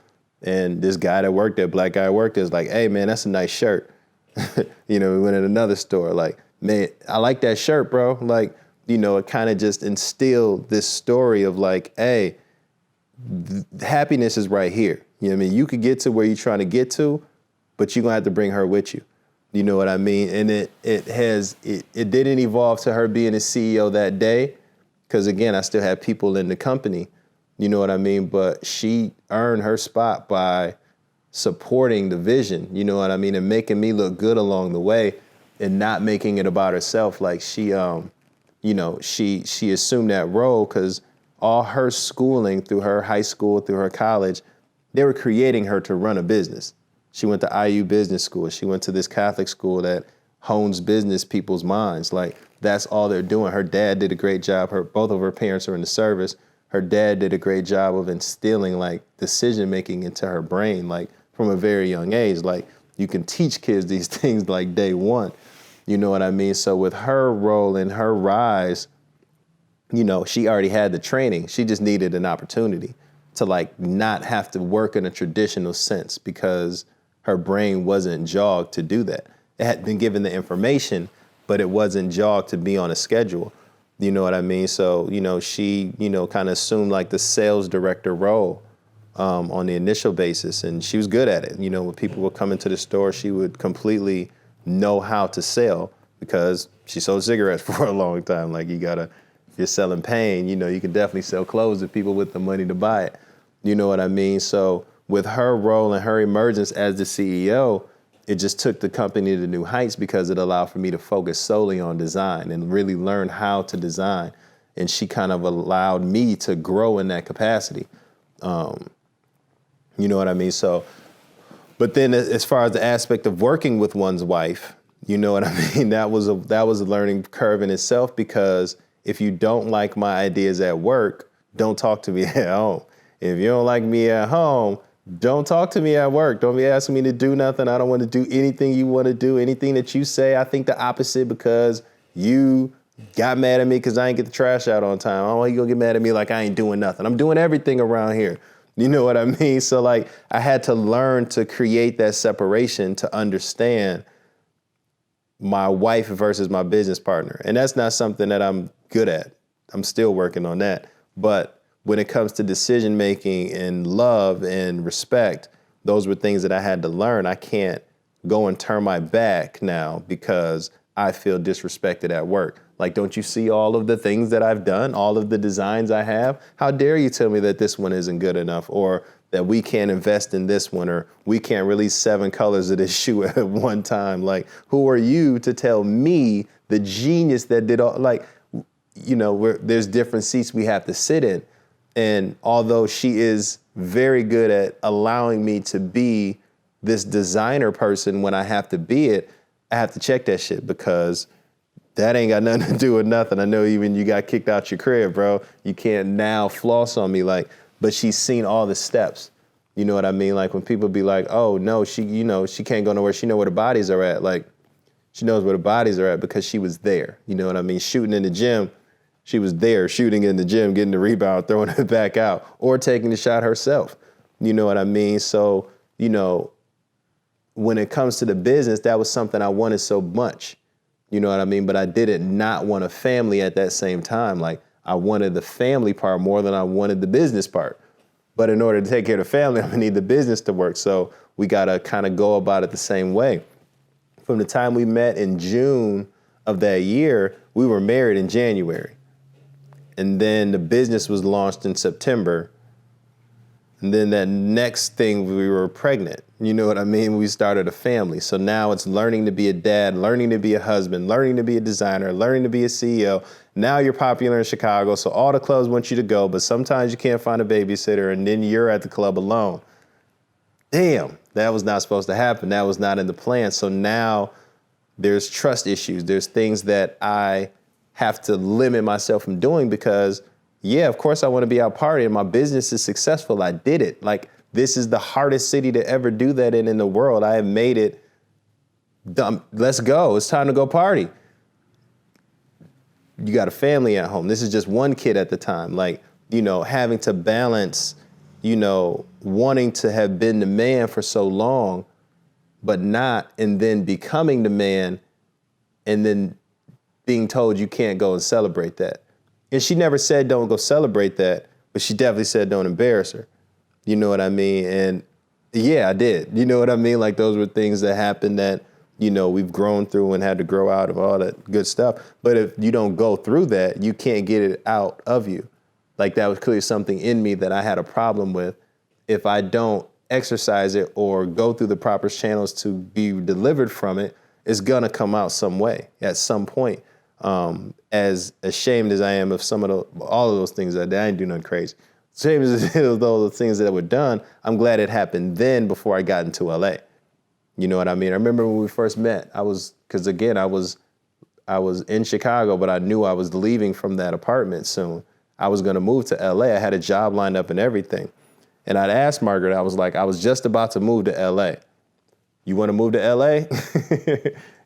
And this guy that worked there, black guy worked there, is like, hey man, that's a nice shirt. We went in another store, like, man, I like that shirt, bro. Like, it kind of just instilled this story of like, hey, happiness is right here. You know what I mean? You could get to where you're trying to get to, but you're gonna have to bring her with you. You know what I mean? And it didn't evolve to her being a CEO that day, because again, I still had people in the company. You know what I mean? But she earned her spot by supporting the vision, you know what I mean, and making me look good along the way, and not making it about herself. Like she assumed that role because all her schooling through her high school, through her college, they were creating her to run a business. She went to IU Business School. She went to this Catholic school that hones business people's minds. Like that's all they're doing. Her dad did a great job. Both of her parents are in the service. Her dad did a great job of instilling like decision making into her brain, like from a very young age. Like you can teach kids these things like day one. You know what I mean? So with her role and her rise, she already had the training. She just needed an opportunity to like not have to work in a traditional sense because her brain wasn't jogged to do that. It had been given the information, but it wasn't jogged to be on a schedule. You know what I mean? So, she, kind of assumed like the sales director role on the initial basis, and she was good at it. When people would come into the store, she would completely know how to sell because she sold cigarettes for a long time. Like if you're selling pain, you can definitely sell clothes to people with the money to buy it. You know what I mean? So with her role and her emergence as the CEO, it just took the company to new heights because it allowed for me to focus solely on design and really learn how to design. And she kind of allowed me to grow in that capacity. You know what I mean? So, but then as far as the aspect of working with one's wife, you know what I mean? That was a learning curve in itself, because if you don't like my ideas at work, don't talk to me at home. If you don't like me at home, don't talk to me at work. Don't be asking me to do nothing. I don't want to do anything you want to do. Anything that you say, I think the opposite because you got mad at me because I ain't get the trash out on time. Oh, you gonna get mad at me like I ain't doing nothing. I'm doing everything around here. You know what I mean? So like I had to learn to create that separation to understand my wife versus my business partner. And that's not something that I'm good at. I'm still working on that. But when it comes to decision making and love and respect, those were things that I had to learn. I can't go and turn my back now because I feel disrespected at work. Like, don't you see all of the things that I've done, all of the designs I have? How dare you tell me that this one isn't good enough, or that we can't invest in this one, or we can't release 7 colors of this shoe at one time? Like, who are you to tell me, the genius that did all, like, you know, there's different seats we have to sit in. And although she is very good at allowing me to be this designer person when I have to be it, I have to check that shit, because that ain't got nothing to do with nothing. I know even you got kicked out your crib, bro. You can't now floss on me, like, but she's seen all the steps. You know what I mean? Like when people be like, oh no, she can't go nowhere. She know where the bodies are at. Like she knows where the bodies are at because she was there. You know what I mean? Shooting in the gym, she was there shooting in the gym, getting the rebound, throwing it back out, or taking the shot herself. You know what I mean? So, you know, when it comes to the business, that was something I wanted so much. You know what I mean? But I didn't not want a family at that same time. Like I wanted the family part more than I wanted the business part. But in order to take care of the family, I'm gonna need the business to work. So we gotta kind of go about it the same way. From the time we met in June of that year, we were married in January. And then the business was launched in September. And then that next thing, we were pregnant. You know what I mean? We started a family. So now it's learning to be a dad, learning to be a husband, learning to be a designer, learning to be a CEO. Now you're popular in Chicago, so all the clubs want you to go, but sometimes you can't find a babysitter, and then you're at the club alone. Damn, that was not supposed to happen. That was not in the plan. So now there's trust issues. There's things that I have to limit myself from doing because, yeah, of course I want to be out partying. My business is successful. I did it. Like, this is the hardest city to ever do that in the world. I have made it. Let's go. It's time to go party. You got a family at home. This is just one kid at the time. Like, you know, having to balance, you know, wanting to have been the man for so long, but not, and then becoming the man, and then being told you can't go and celebrate that. And she never said don't go celebrate that, but she definitely said don't embarrass her. You know what I mean? And yeah, I did. You know what I mean? Like those were things that happened that, you know, we've grown through and had to grow out of all that good stuff. But if you don't go through that, you can't get it out of you. Like that was clearly something in me that I had a problem with. If I don't exercise it or go through the proper channels to be delivered from it, it's gonna come out some way at some point. As ashamed as I am of all of those things that I didn't do nothing crazy. Ashamed as those things that were done, I'm glad it happened then before I got into LA. You know what I mean? I remember when we first met, I was in Chicago, but I knew I was leaving from that apartment soon. I was gonna move to LA. I had a job lined up and everything. And I'd asked Margaret, I was like, I was just about to move to LA. You wanna move to LA?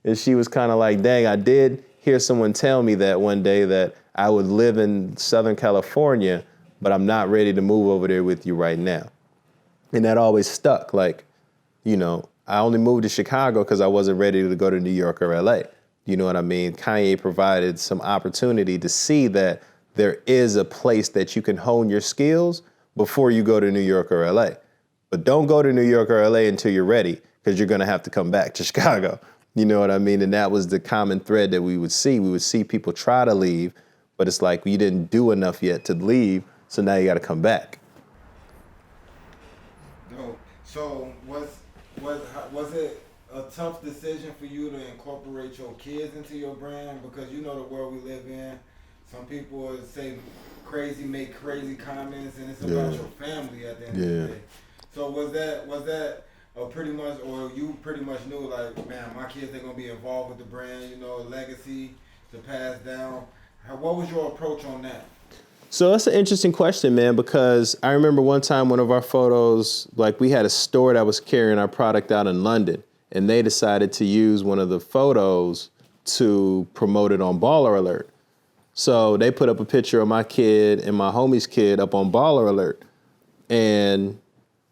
And she was kind of like, dang, I did hear someone tell me that one day that I would live in Southern California, but I'm not ready to move over there with you right now. And that always stuck. Like, you know, I only moved to Chicago because I wasn't ready to go to New York or LA. You know what I mean? Kanye provided some opportunity to see that there is a place that you can hone your skills before you go to New York or LA. But don't go to New York or LA until you're ready, because you're gonna have to come back to Chicago. You know what I mean? And that was the common thread that we would see. We would see people try to leave, but it's like you didn't do enough yet to leave, so now you gotta come back. No. So was it a tough decision for you to incorporate your kids into your brand? Because you know the world we live in, Some people would say make crazy comments, and it's about your family at the end of the day. So was that pretty much, or you pretty much knew like, man, my kids, they're gonna be involved with the brand, you know, legacy to pass down. What was your approach on that? So that's an interesting question, man, because I remember one time one of our photos, like we had a store that was carrying our product out in London, and they decided to use one of the photos to promote it on Baller Alert. So they put up a picture of my kid and my homie's kid up on Baller Alert, and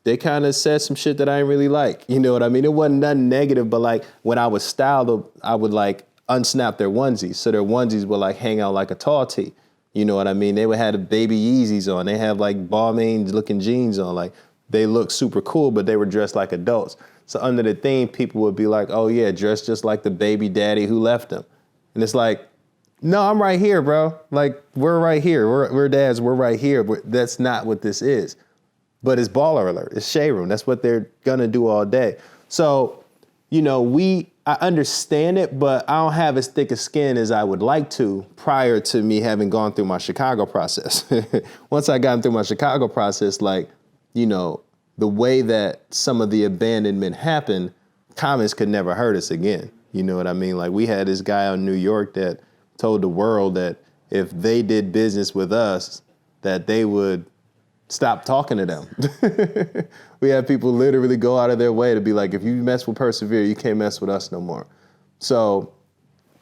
they kind of said some shit that I didn't really like. You know what I mean? It wasn't nothing negative, but like when I would style, I would like unsnap their onesies. So their onesies would like hang out like a tall tee. You know what I mean? They would have the baby Yeezys on. They have like Balmain looking jeans on. Like they look super cool, but they were dressed like adults. So under the theme, people would be like, oh yeah, dressed just like the baby daddy who left them. And it's like, no, I'm right here, bro. Like we're right here. We're dads. We're right here. That's not what this is. But it's Baller Alert. It's Shade Room. That's what they're gonna do all day. So, you know, I understand it, but I don't have as thick a skin as I would like to prior to me having gone through my Chicago process. Once I got through my Chicago process, like, you know, the way that some of the abandonment happened, comments could never hurt us again. You know what I mean? Like we had this guy out in New York that told the world that if they did business with us, that they would stop talking to them. We have people literally go out of their way to be like, if you mess with Persevere, you can't mess with us no more. So,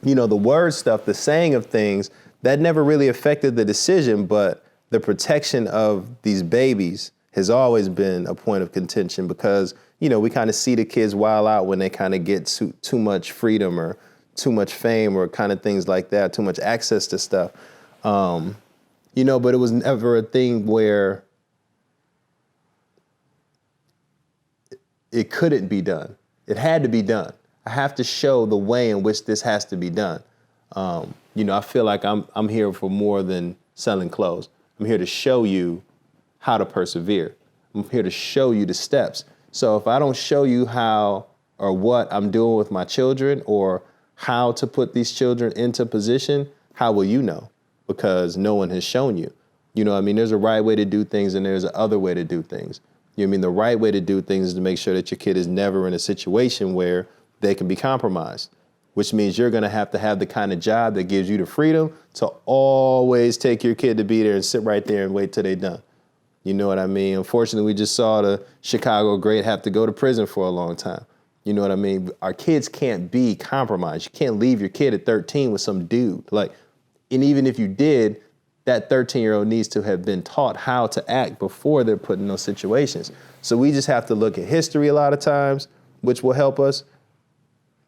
you know, the word stuff, the saying of things, that never really affected the decision, but the protection of these babies has always been a point of contention because, you know, we kind of see the kids wild out when they kind of get too much freedom or too much fame or kind of things like that, too much access to stuff. You know, but it was never a thing where it couldn't be done. It had to be done. I have to show the way in which this has to be done. You know, I feel like I'm here for more than selling clothes. I'm here to show you how to persevere. I'm here to show you the steps. So if I don't show you how or what I'm doing with my children or how to put these children into position, how will you know? Because no one has shown you. You know what I mean? There's a right way to do things and there's a other way to do things. You know what I mean? The right way to do things is to make sure that your kid is never in a situation where they can be compromised, which means you're going to have the kind of job that gives you the freedom to always take your kid to be there and sit right there and wait till they're done. You know what I mean? Unfortunately, we just saw the Chicago great have to go to prison for a long time. You know what I mean? Our kids can't be compromised. You can't leave your kid at 13 with some dude. Like, and even if you did, that 13-year-old needs to have been taught how to act before they're put in those situations. So we just have to look at history a lot of times, which will help us.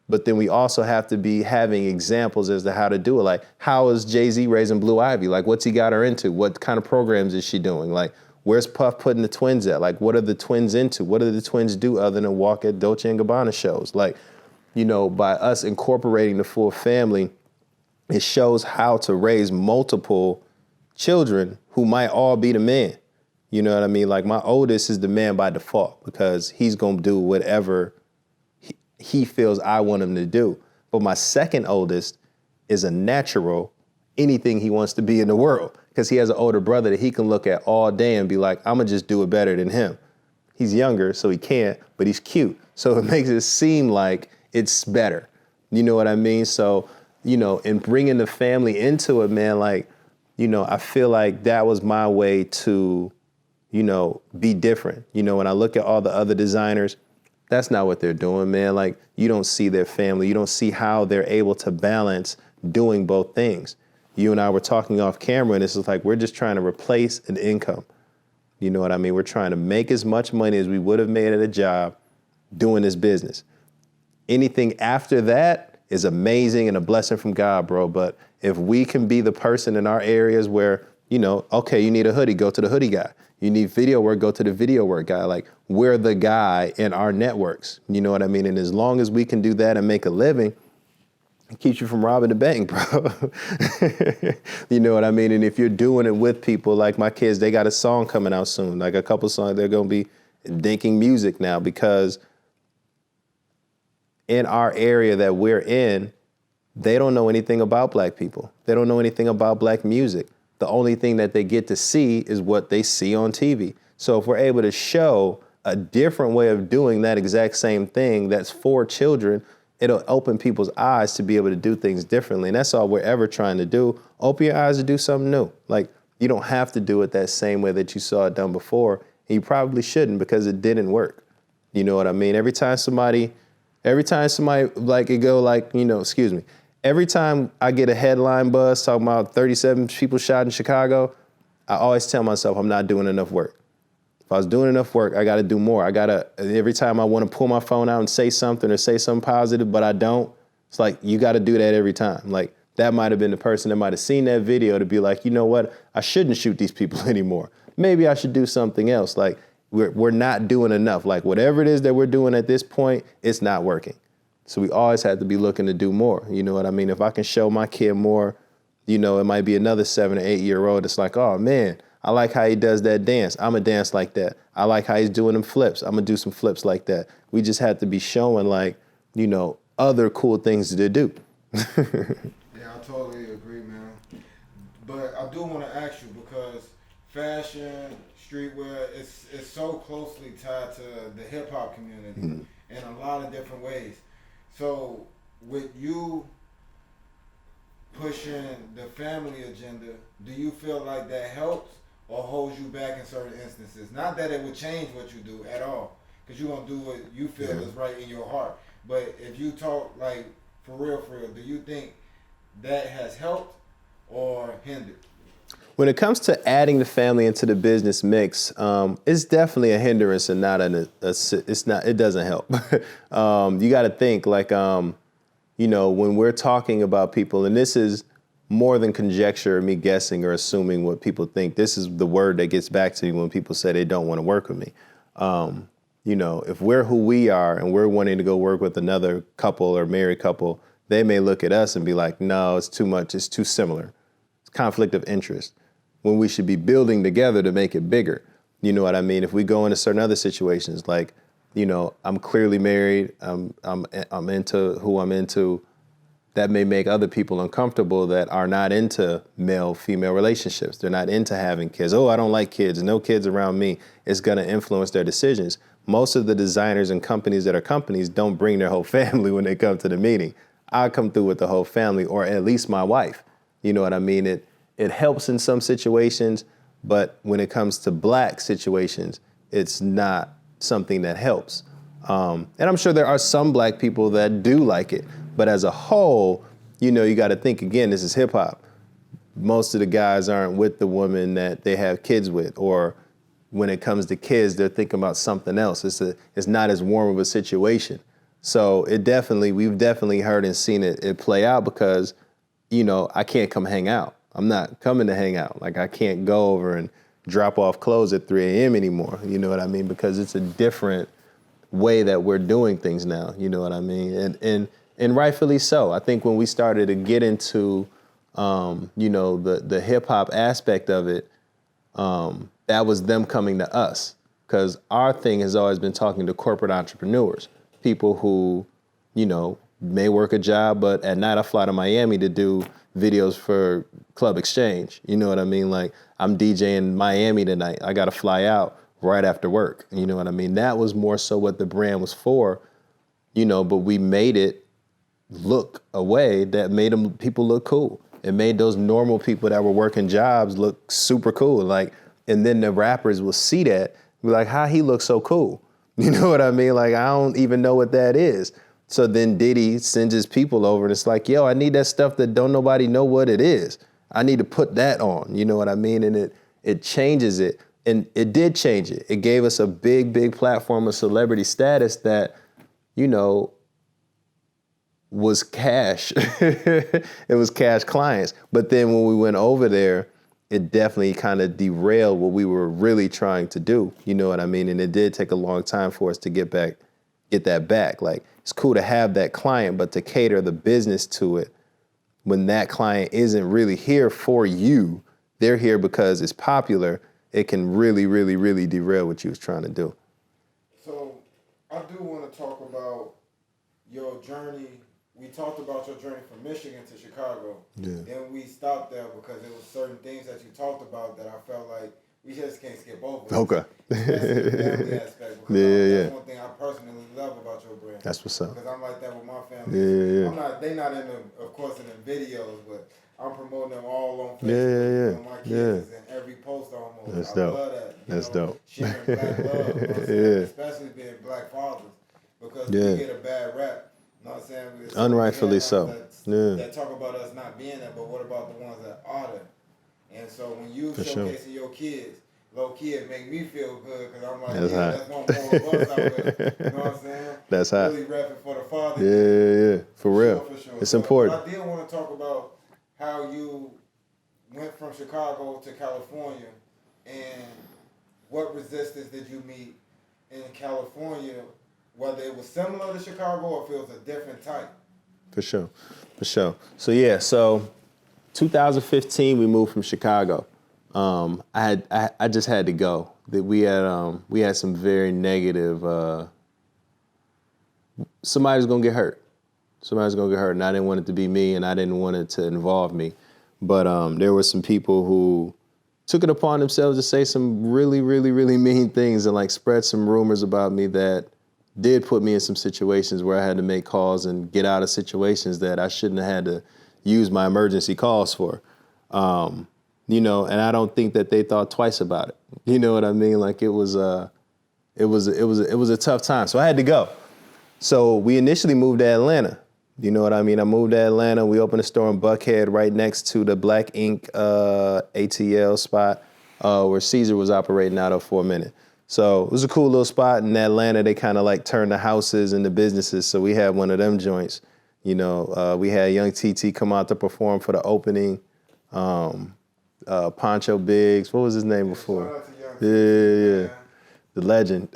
But then we also have to be having examples as to how to do it. Like, how is Jay-Z raising Blue Ivy? Like, what's he got her into? What kind of programs is she doing? Like, where's Puff putting the twins at? Like, what are the twins into? What do the twins do other than walk at Dolce & Gabbana shows? Like, you know, by us incorporating the full family, it shows how to raise multiple children who might all be the man. You know what I mean? Like my oldest is the man by default because he's going to do whatever he feels I want him to do. But my second oldest is a natural, anything he wants to be in the world because he has an older brother that he can look at all day and be like, I'm going to just do it better than him. He's younger, so he can't, but he's cute. So it makes it seem like it's better. You know what I mean? So, you know, in bringing the family into it, man, like, you know, I feel like that was my way to, you know, be different. You know, when I look at all the other designers, that's not what they're doing, man. Like, you don't see their family. You don't see how they're able to balance doing both things. You and I were talking off camera, and it's just like we're just trying to replace an income. You know what I mean? We're trying to make as much money as we would have made at a job doing this business. Anything after that is amazing and a blessing from God, bro. But if we can be the person in our areas where, you know, okay, you need a hoodie, go to the hoodie guy. You need video work, go to the video work guy. Like, we're the guy in our networks. You know what I mean? And as long as we can do that and make a living, it keeps you from robbing the bank, bro. You know what I mean? And if you're doing it with people, like my kids, they got a song coming out soon, like a couple songs. They're going to be dinking music now because in our area that we're in, they don't know anything about black people. They don't know anything about black music. The only thing that they get to see is what they see on TV. So if we're able to show a different way of doing that exact same thing that's for children, it'll open people's eyes to be able to do things differently. And that's all we're ever trying to do. Open your eyes to do something new. Like, you don't have to do it that same way that you saw it done before. And you probably shouldn't, because it didn't work. You know what I mean? Every time somebody like it go like, every time I get a headline buzz talking about 37 people shot in Chicago, I always tell myself I'm not doing enough work. If I was doing enough work, I got to do more. Every time I want to pull my phone out and say something or say something positive, but I don't, it's like, you got to do that every time. Like, that might have been the person that might have seen that video to be like, you know what? I shouldn't shoot these people anymore. Maybe I should do something else. Like, we're not doing enough. Like, whatever it is that we're doing at this point, it's not working. So we always have to be looking to do more. You know what I mean? If I can show my kid more, it might be another 7 or 8 year old. It's like, oh man, I like how he does that dance. I'm gonna dance like that. I like how he's doing them flips. I'm gonna do some flips like that. We just have to be showing other cool things to do. Yeah, I totally agree, man. But I do want to ask you, because fashion, streetwear, it's so closely tied to the hip hop community in a lot of different ways. So with you pushing the family agenda, do you feel like that helps or holds you back in certain instances? Not that it would change what you do at all, because you're going to do what you feel is right in your heart. But if you talk like for real, do you think that has helped or hindered? When it comes to adding the family into the business mix, it's definitely a hindrance and not it doesn't help. You got to think like, when we're talking about people, and this is more than conjecture or me guessing or assuming what people think, this is the word that gets back to me when people say they don't want to work with me. If we're who we are and we're wanting to go work with another couple or married couple, they may look at us and be like, no, it's too much. It's too similar. It's conflict of interest, when we should be building together to make it bigger. You know what I mean? If we go into certain other situations, like, I'm clearly married, I'm into who I'm into, that may make other people uncomfortable that are not into male-female relationships. They're not into having kids. Oh, I don't like kids, no kids around me. It's gonna influence their decisions. Most of the designers and companies that are companies don't bring their whole family when they come to the meeting. I come through with the whole family, or at least my wife. You know what I mean? It helps in some situations, but when it comes to black situations, it's not something that helps. And I'm sure there are some black people that do like it, but as a whole, you got to think, again, this is hip hop. Most of the guys aren't with the woman that they have kids with, or when it comes to kids, they're thinking about something else. It's not as warm of a situation. So we've definitely heard and seen it play out, because, I can't come hang out. I'm not coming to hang out. Like, I can't go over and drop off clothes at 3 a.m. anymore. You know what I mean? Because it's a different way that we're doing things now. You know what I mean? And rightfully so. I think when we started to get into, the hip hop aspect of it, that was them coming to us. Because our thing has always been talking to corporate entrepreneurs, people who, may work a job, but at night I fly to Miami to do videos for Club Exchange. You know what I mean? Like, I'm DJing Miami tonight. I got to fly out right after work. You know what I mean? That was more so what the brand was for, but we made it look a way that made people look cool. It made those normal people that were working jobs look super cool. Like, and then the rappers will see that, be like, how he looks so cool? You know what I mean? Like, I don't even know what that is. So then Diddy sends his people over, and it's like, yo, I need that stuff that don't nobody know what it is. I need to put that on, you know what I mean? And it changes it. And it did change it. It gave us a big, big platform of celebrity status that, was cash. It was cash clients. But then when we went over there, it definitely kind of derailed what we were really trying to do. You know what I mean? And it did take a long time for us to get that back. Like, it's cool to have that client, but to cater the business to it, when that client isn't really here for you, they're here because it's popular, it can really, really, really derail what you was trying to do. So I do want to talk about your journey we talked about your journey from Michigan to Chicago. Yeah. Then we stopped there because there was certain things that you talked about that I felt like we just can't skip over. Okay. Especially the family aspect. Because that's one thing I personally love about your brand. That's what's up. Because I'm like that with my family. They not in the, of course, in the videos, but I'm promoting them all on Facebook. On my kids and every post almost. That's I dope. love that. That's dope. Sharing black love. Especially being black fathers. Because we get a bad rap. You know what I'm saying? Unrightfully so. That talk about us not being there, but what about the ones that are there? And so when you showcasing your kids, low key, it make me feel good because I'm like, that's one more of us out there. You know what I'm saying? That's hot. Really rapping for the father. Yeah. For real. For sure. It's important. But I did want to talk about how you went from Chicago to California and what resistance did you meet in California, whether it was similar to Chicago or if it was a different type. For sure. So 2015 we moved from Chicago. I just had to go. We had some very negative. Somebody's gonna get hurt, and I didn't want it to be me, and I didn't want it to involve me. But there were some people who took it upon themselves to say some really, really, really mean things and like spread some rumors about me that did put me in some situations where I had to make calls and get out of situations that I shouldn't have had to use my emergency calls for. And I don't think that they thought twice about it. You know what I mean? Like it was a tough time. So I had to go. So we initially moved to Atlanta. You know what I mean? I moved to Atlanta. We opened a store in Buckhead right next to the Black Ink ATL spot where Caesar was operating out of for a minute. So it was a cool little spot in Atlanta. They kind of like turned the houses into businesses. So we had one of them joints. We had Young TT come out to perform for the opening. Poncho Biggs, what was his name before? Yeah. The legend.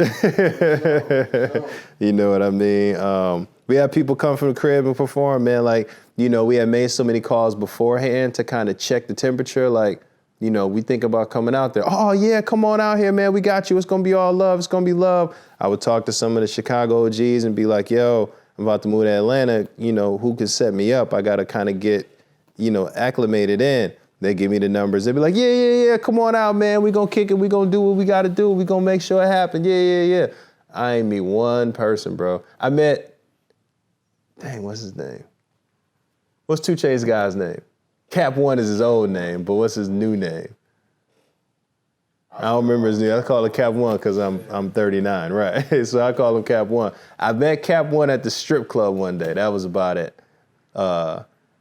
You know what I mean? We had people come from the crib and perform, man. Like, we had made so many calls beforehand to kind of check the temperature. Like, we think about coming out there. Oh, yeah, come on out here, man. We got you. It's going to be all love. It's going to be love. I would talk to some of the Chicago OGs and be like, yo, I'm about to move to Atlanta. Who can set me up? I got to kind of get, acclimated in. They give me the numbers. They be like, yeah, come on out, man. We going to kick it. We going to do what we got to do. We going to make sure it happens. Yeah. I ain't meet one person, bro. I met, what's his name? What's 2 Chainz guy's name? Cap One is his old name, but what's his new name? I don't remember his name. I call it Cap One because I'm 39, right? So I call him Cap One. I met Cap One at the strip club one day. That was about it.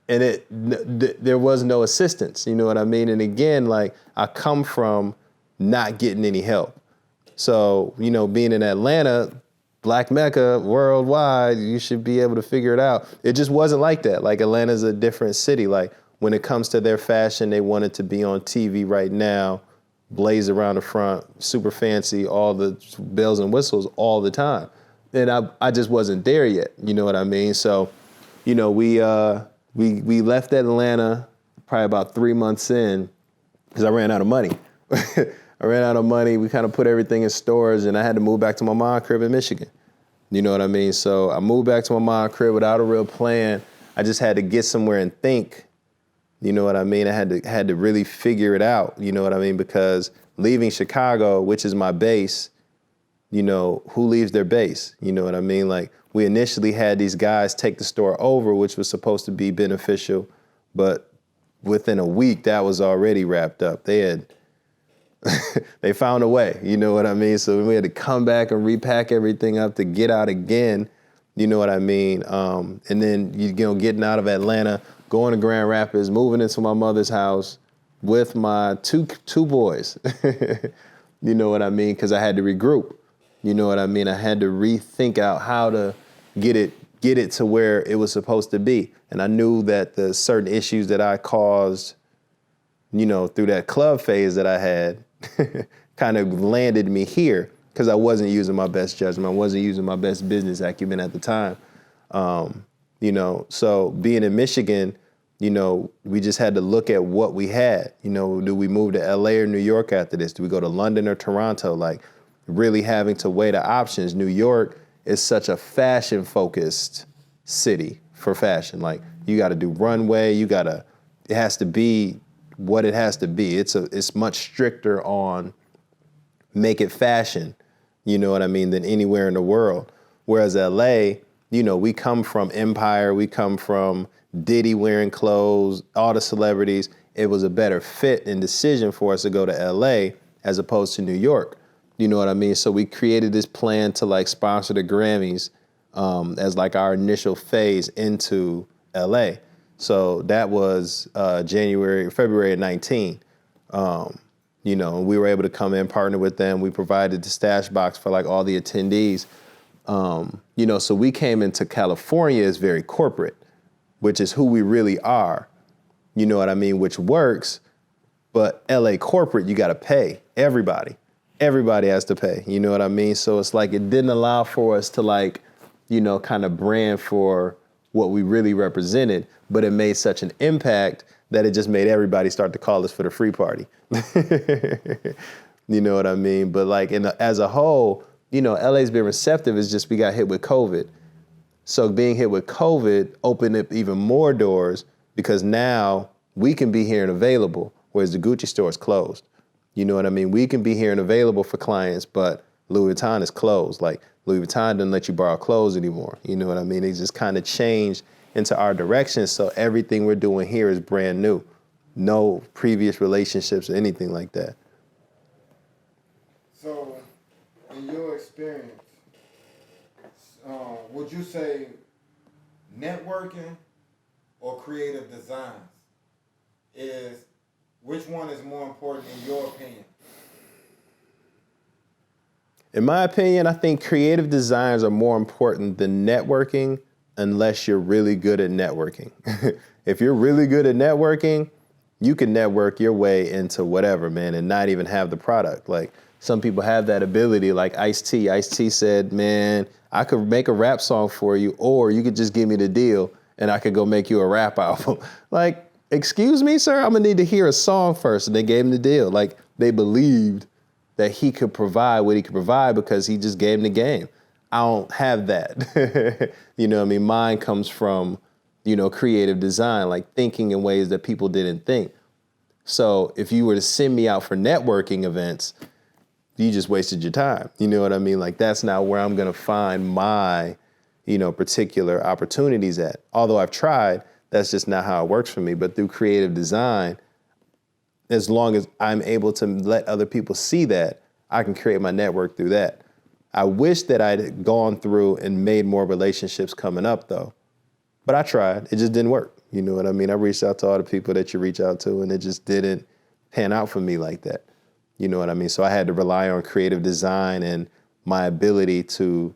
And there was no assistance, you know what I mean? And again, like I come from not getting any help. So, being in Atlanta, Black Mecca, worldwide, you should be able to figure it out. It just wasn't like that. Like Atlanta's a different city. Like when it comes to their fashion, they wanted to be on TV right now, blaze around the front, super fancy, all the bells and whistles all the time. And I just wasn't there yet, you know what I mean? So, we left Atlanta probably about 3 months in because I ran out of money. We kind of put everything in storage and I had to move back to my mom's crib in Michigan. You know what I mean? So I moved back to my mom's crib without a real plan. I just had to get somewhere and think. You know what I mean? I had to really figure it out. You know what I mean? Because leaving Chicago, which is my base, who leaves their base? You know what I mean? Like we initially had these guys take the store over, which was supposed to be beneficial, but within a week that was already wrapped up. They found a way, you know what I mean? So we had to come back and repack everything up to get out again, you know what I mean? And then, getting out of Atlanta, going to Grand Rapids, moving into my mother's house with my two boys, you know what I mean? Because I had to regroup, you know what I mean? I had to rethink out how to get it to where it was supposed to be. And I knew that the certain issues that I caused, through that club phase that I had, kind of landed me here because I wasn't using my best judgment. I wasn't using my best business acumen at the time. So being in Michigan, we just had to look at what we had. Do we move to LA or New York after this? Do we go to London or Toronto? Like really having to weigh the options. New York is such a fashion-focused city for fashion. Like you got to do runway, it has to be what it has to be. It's much stricter on make it fashion, you know what I mean, than anywhere in the world. Whereas LA, you know, we come from Empire, we come from Diddy wearing clothes, all the celebrities. It was a better fit and decision for us to go to LA as opposed to New York. You know what I mean? So we created this plan to like sponsor the Grammys as like our initial phase into LA. So that was February of 19. You know, we were able to come in, partner with them. We provided the stash box for like all the attendees. You know, so we came into California as very corporate, which is who we really are. You know what I mean? Which works, but LA corporate, you got to pay everybody. Everybody has to pay. You know what I mean? So it's like it didn't allow for us to like, you know, kind of brand for what we really represented, but it made such an impact that it just made everybody start to call us for the free party. You know what I mean? But like as a whole, you know, LA's been receptive. It's just we got hit with COVID. So being hit with COVID opened up even more doors because now we can be here and available, whereas the Gucci store is closed. You know what I mean? We can be here and available for clients, but Louis Vuitton is closed. Like Louis Vuitton doesn't let you borrow clothes anymore. You know what I mean? It just kind of changed into our direction. So everything we're doing here is brand new. No previous relationships or anything like that. So in your experience, would you say networking or creative designs which one is more important in your opinion? In my opinion, I think creative designs are more important than networking unless you're really good at networking. If you're really good at networking, you can network your way into whatever, man, and not even have the product. Like some people have that ability, like Ice-T. Ice-T said, man, I could make a rap song for you, or you could just give me the deal and I could go make you a rap album. Like, excuse me, sir, I'm gonna need to hear a song first. And they gave him the deal. Like they believed that he could provide what he could provide because he just gave him the game. I don't have that. You know what I mean? Mine comes from, you know, creative design, like thinking in ways that people didn't think. So if you were to send me out for networking events, you just wasted your time. You know what I mean? Like that's not where I'm gonna find my, you know, particular opportunities at. Although I've tried, that's just not how it works for me. But through creative design, as long as I'm able to let other people see that, I can create my network through that. I wish that I'd gone through and made more relationships coming up though. But I tried, it just didn't work. You know what I mean? I reached out to all the people that you reach out to and it just didn't pan out for me like that. You know what I mean? So I had to rely on creative design and my ability to,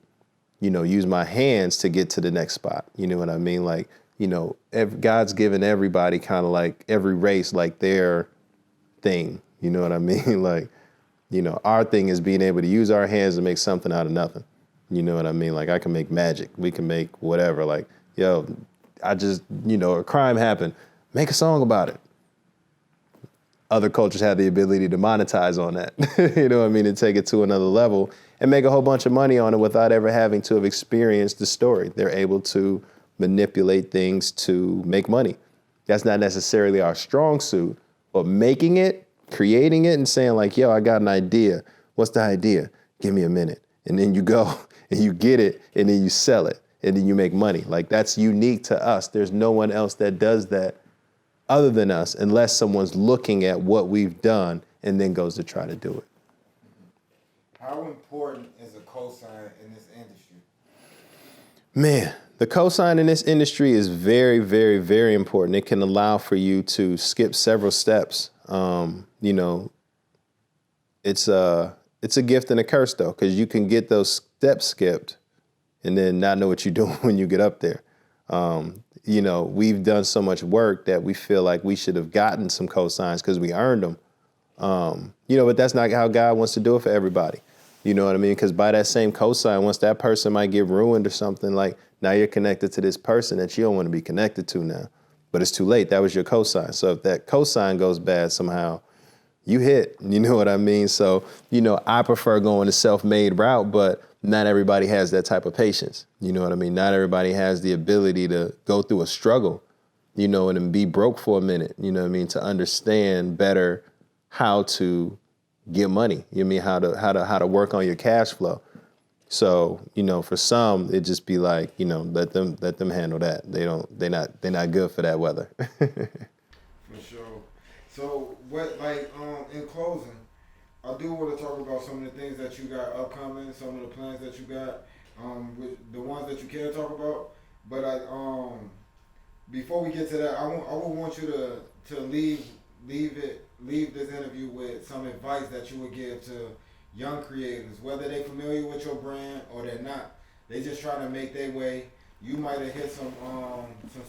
you know, use my hands to get to the next spot. You know what I mean? Like, you know, God's given everybody kind of like every race, like their thing. You know what I mean? Like, you know, our thing is being able to use our hands to make something out of nothing. You know what I mean? Like I can make magic. We can make whatever. Like, yo, I just, you know, a crime happened. Make a song about it. Other cultures have the ability to monetize on that. You know what I mean? And take it to another level and make a whole bunch of money on it without ever having to have experienced the story. They're able to manipulate things to make money. That's not necessarily our strong suit, but making it, creating it and saying like, yo, I got an idea. What's the idea? Give me a minute. And then you go and you get it and then you sell it and then you make money. Like that's unique to us. There's no one else that does that other than us, unless someone's looking at what we've done and then goes to try to do it. How important is a cosign in this industry? Man, the cosign in this industry is very, very, very important. It can allow for you to skip several steps. You know, it's a gift and a curse though, because you can get those steps skipped and then not know what you're doing when you get up there. You know, we've done so much work that we feel like we should have gotten some cosigns because we earned them. You know, but that's not how God wants to do it for everybody. You know what I mean? Because by that same cosign, once that person might get ruined or something, like now you're connected to this person that you don't want to be connected to now. But it's too late. That was your cosign. So if that cosign goes bad somehow, you hit. You know what I mean? So, you know, I prefer going the self-made route, but not everybody has that type of patience. You know what I mean? Not everybody has the ability to go through a struggle, you know, and then be broke for a minute, you know what I mean, to understand better how to get money. You know what I mean, how to work on your cash flow. So, you know, for some, it just be like, you know, let them handle that. They're not good for that weather. For sure. So what, like, in closing, I do want to talk about some of the things that you got upcoming, some of the plans that you got, with the ones that you can talk about. But before we get to that, I would want you to leave this interview with some advice that you would give to young creators, whether they're familiar with your brand or they're not. They just trying to make their way. You might have hit some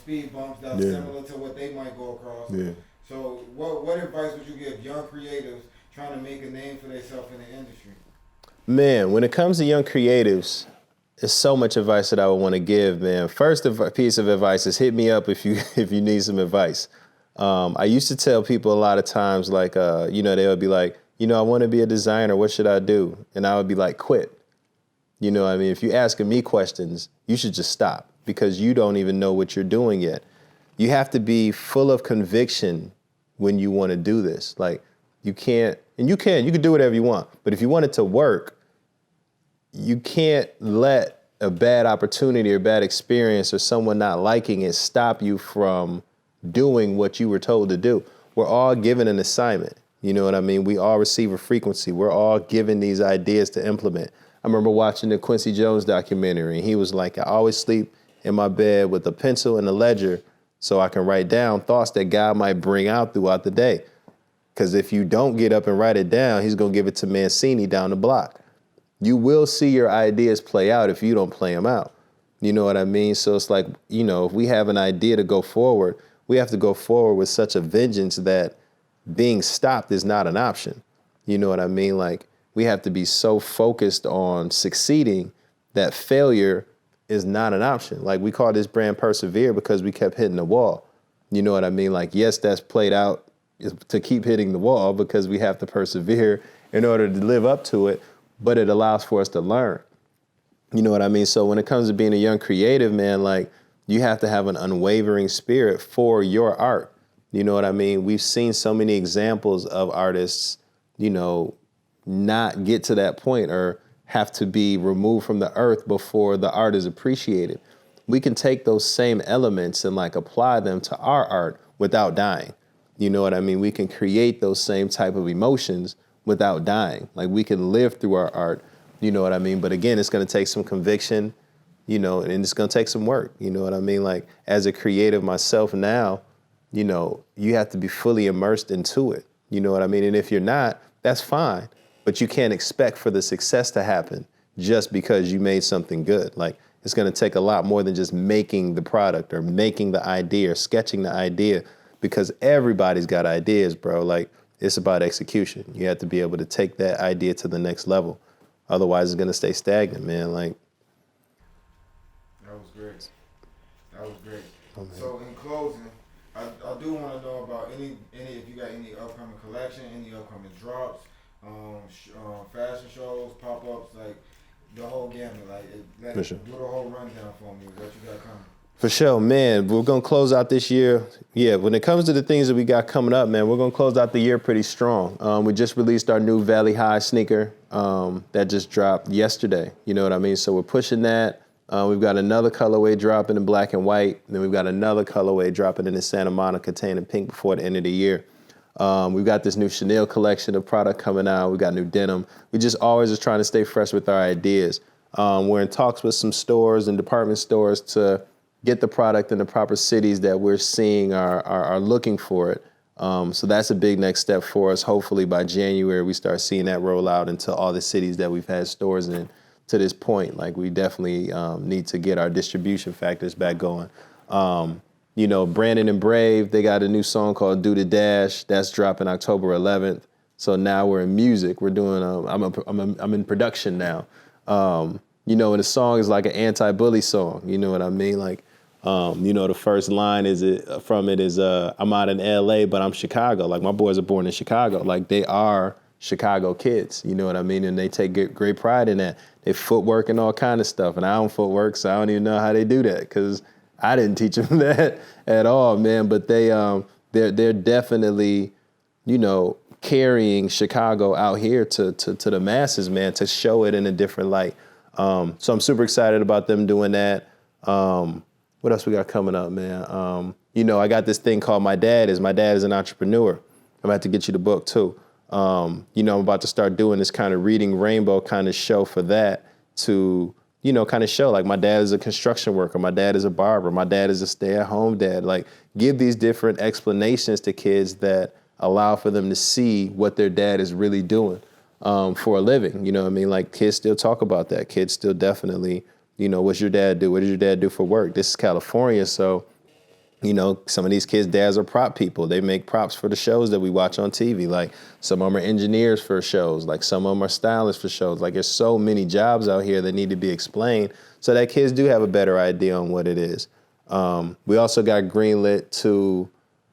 speed bumps that's similar to what they might go across. Yeah. So what advice would you give young creatives trying to make a name for themselves in the industry? Man, when it comes to young creatives, there's so much advice that I would want to give, man. First piece of advice is hit me up if you need some advice. I used to tell people a lot of times, like, you know, they would be like, you know, I want to be a designer. What should I do? And I would be like, quit. You know what I mean? If you're asking me questions, you should just stop because you don't even know what you're doing yet. You have to be full of conviction when you want to do this. Like, you can do whatever you want. But if you want it to work, you can't let a bad opportunity or bad experience or someone not liking it stop you from doing what you were told to do. We're all given an assignment. You know what I mean? We all receive a frequency. We're all given these ideas to implement. I remember watching the Quincy Jones documentary, and he was like, I always sleep in my bed with a pencil and a ledger so I can write down thoughts that God might bring out throughout the day. Because if you don't get up and write it down, he's going to give it to Mancini down the block. You will see your ideas play out if you don't play them out. You know what I mean? So it's like, you know, if we have an idea to go forward, we have to go forward with such a vengeance that being stopped is not an option. You know what I mean? Like, we have to be so focused on succeeding that failure is not an option. Like, we call this brand Persevere because we kept hitting the wall. You know what I mean? Like, yes, that's played out to keep hitting the wall because we have to persevere in order to live up to it, but it allows for us to learn. You know what I mean? So when it comes to being a young creative, man, like, you have to have an unwavering spirit for your art. You know what I mean? We've seen so many examples of artists, you know, not get to that point or have to be removed from the earth before the art is appreciated. We can take those same elements and like apply them to our art without dying. You know what I mean? We can create those same type of emotions without dying. Like, we can live through our art. You know what I mean? But again, it's going to take some conviction, you know, and it's going to take some work. You know what I mean? Like, as a creative myself now, you know, you have to be fully immersed into it. You know what I mean? And if you're not, that's fine. But you can't expect for the success to happen just because you made something good. Like, it's going to take a lot more than just making the product or making the idea or sketching the idea, because everybody's got ideas, bro. Like, it's about execution. You have to be able to take that idea to the next level. Otherwise, it's going to stay stagnant, man. Like, that was great. That was great. Oh, so in closing, I do want to know about any if you got any upcoming collection, any upcoming drops, fashion shows, pop-ups, like the whole gamut. Like, do the whole rundown for me. What you got coming? For sure, man. We're going to close out this year. Yeah, when it comes to the things that we got coming up, man, we're going to close out the year pretty strong. We just released our new Valley High sneaker that just dropped yesterday. You know what I mean? So we're pushing that. We've got another colorway dropping in black and white. And then we've got another colorway dropping in the Santa Monica tan and pink before the end of the year. We've got this new Chanel collection of product coming out. We got new denim. We just always are trying to stay fresh with our ideas. We're in talks with some stores and department stores to get the product in the proper cities that we're seeing are looking for it. So that's a big next step for us. Hopefully by January, we start seeing that roll out into all the cities that we've had stores in to this point. Like, we definitely need to get our distribution factors back going. You know, Brandon and Brave, they got a new song called Do the Dash. That's dropping October 11th. So now we're in music. We're doing, I'm in production now. You know, and the song is like an anti-bully song. You know what I mean? Like, you know, the first line is I'm out in LA, but I'm Chicago. Like, my boys are born in Chicago. Like, they are Chicago kids, you know what I mean? And they take great pride in that. They footwork and all kind of stuff. And I don't footwork, so I don't even know how they do that because I didn't teach them that at all, man. But they're definitely, you know, carrying Chicago out here to the masses, man, to show it in a different light. So I'm super excited about them doing that. What else we got coming up, man? You know, I got this thing called My Dad Is an Entrepreneur. I'm gonna have to get you the book too. You know, I'm about to start doing this kind of Reading Rainbow kind of show for that to, you know, kind of show like my dad is a construction worker, my dad is a barber, my dad is a stay-at-home dad. Like give these different explanations to kids that allow for them to see what their dad is really doing for a living. You know what I mean? Like kids still talk about that. Kids still definitely, you know, what's your dad do? What does your dad do for work? This is California, so you know, some of these kids' dads are prop people. They make props for the shows that we watch on TV. Like some of them are engineers for shows. Like some of them are stylists for shows. Like there's so many jobs out here that need to be explained so that kids do have a better idea on what it is. We also got greenlit to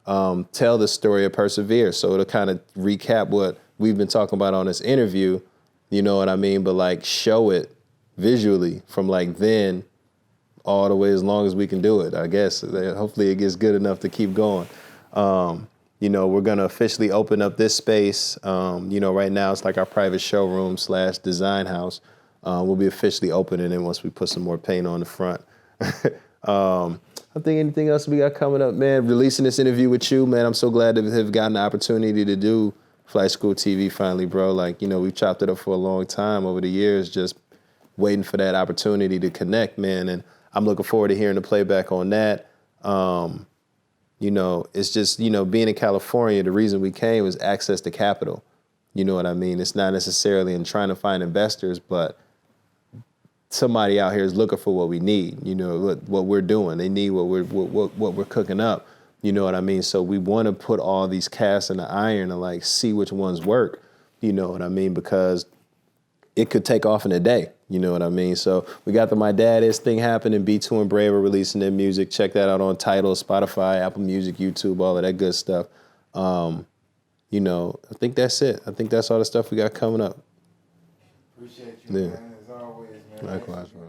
tell the story of Persevere. So to kind of recap what we've been talking about on this interview, you know what I mean? But like show it visually from like then all the way as long as we can do it, I guess. Hopefully it gets good enough to keep going. You know, we're going to officially open up this space. You know, right now it's like our private showroom / design house. We'll be officially opening it once we put some more paint on the front. I think anything else we got coming up, man, releasing this interview with you, man, I'm so glad to have gotten the opportunity to do Flight School TV finally, bro. Like, you know, we've chopped it up for a long time over the years, just waiting for that opportunity to connect, man. And I'm looking forward to hearing the playback on that. You know, it's just, you know, being in California, the reason we came was access to capital. You know what I mean? It's not necessarily in trying to find investors, but somebody out here is looking for what we need. You know, what we're doing. They need what we're cooking up. You know what I mean? So we want to put all these casts in the iron and like see which ones work. You know what I mean? Because it could take off in a day. You know what I mean? So we got the My Dad Is thing happening. B2 and Brave are releasing their music. Check that out on Tidal, Spotify, Apple Music, YouTube, all of that good stuff. You know, I think that's it. I think that's all the stuff we got coming up. Appreciate you, man, as always, man. Likewise, bro.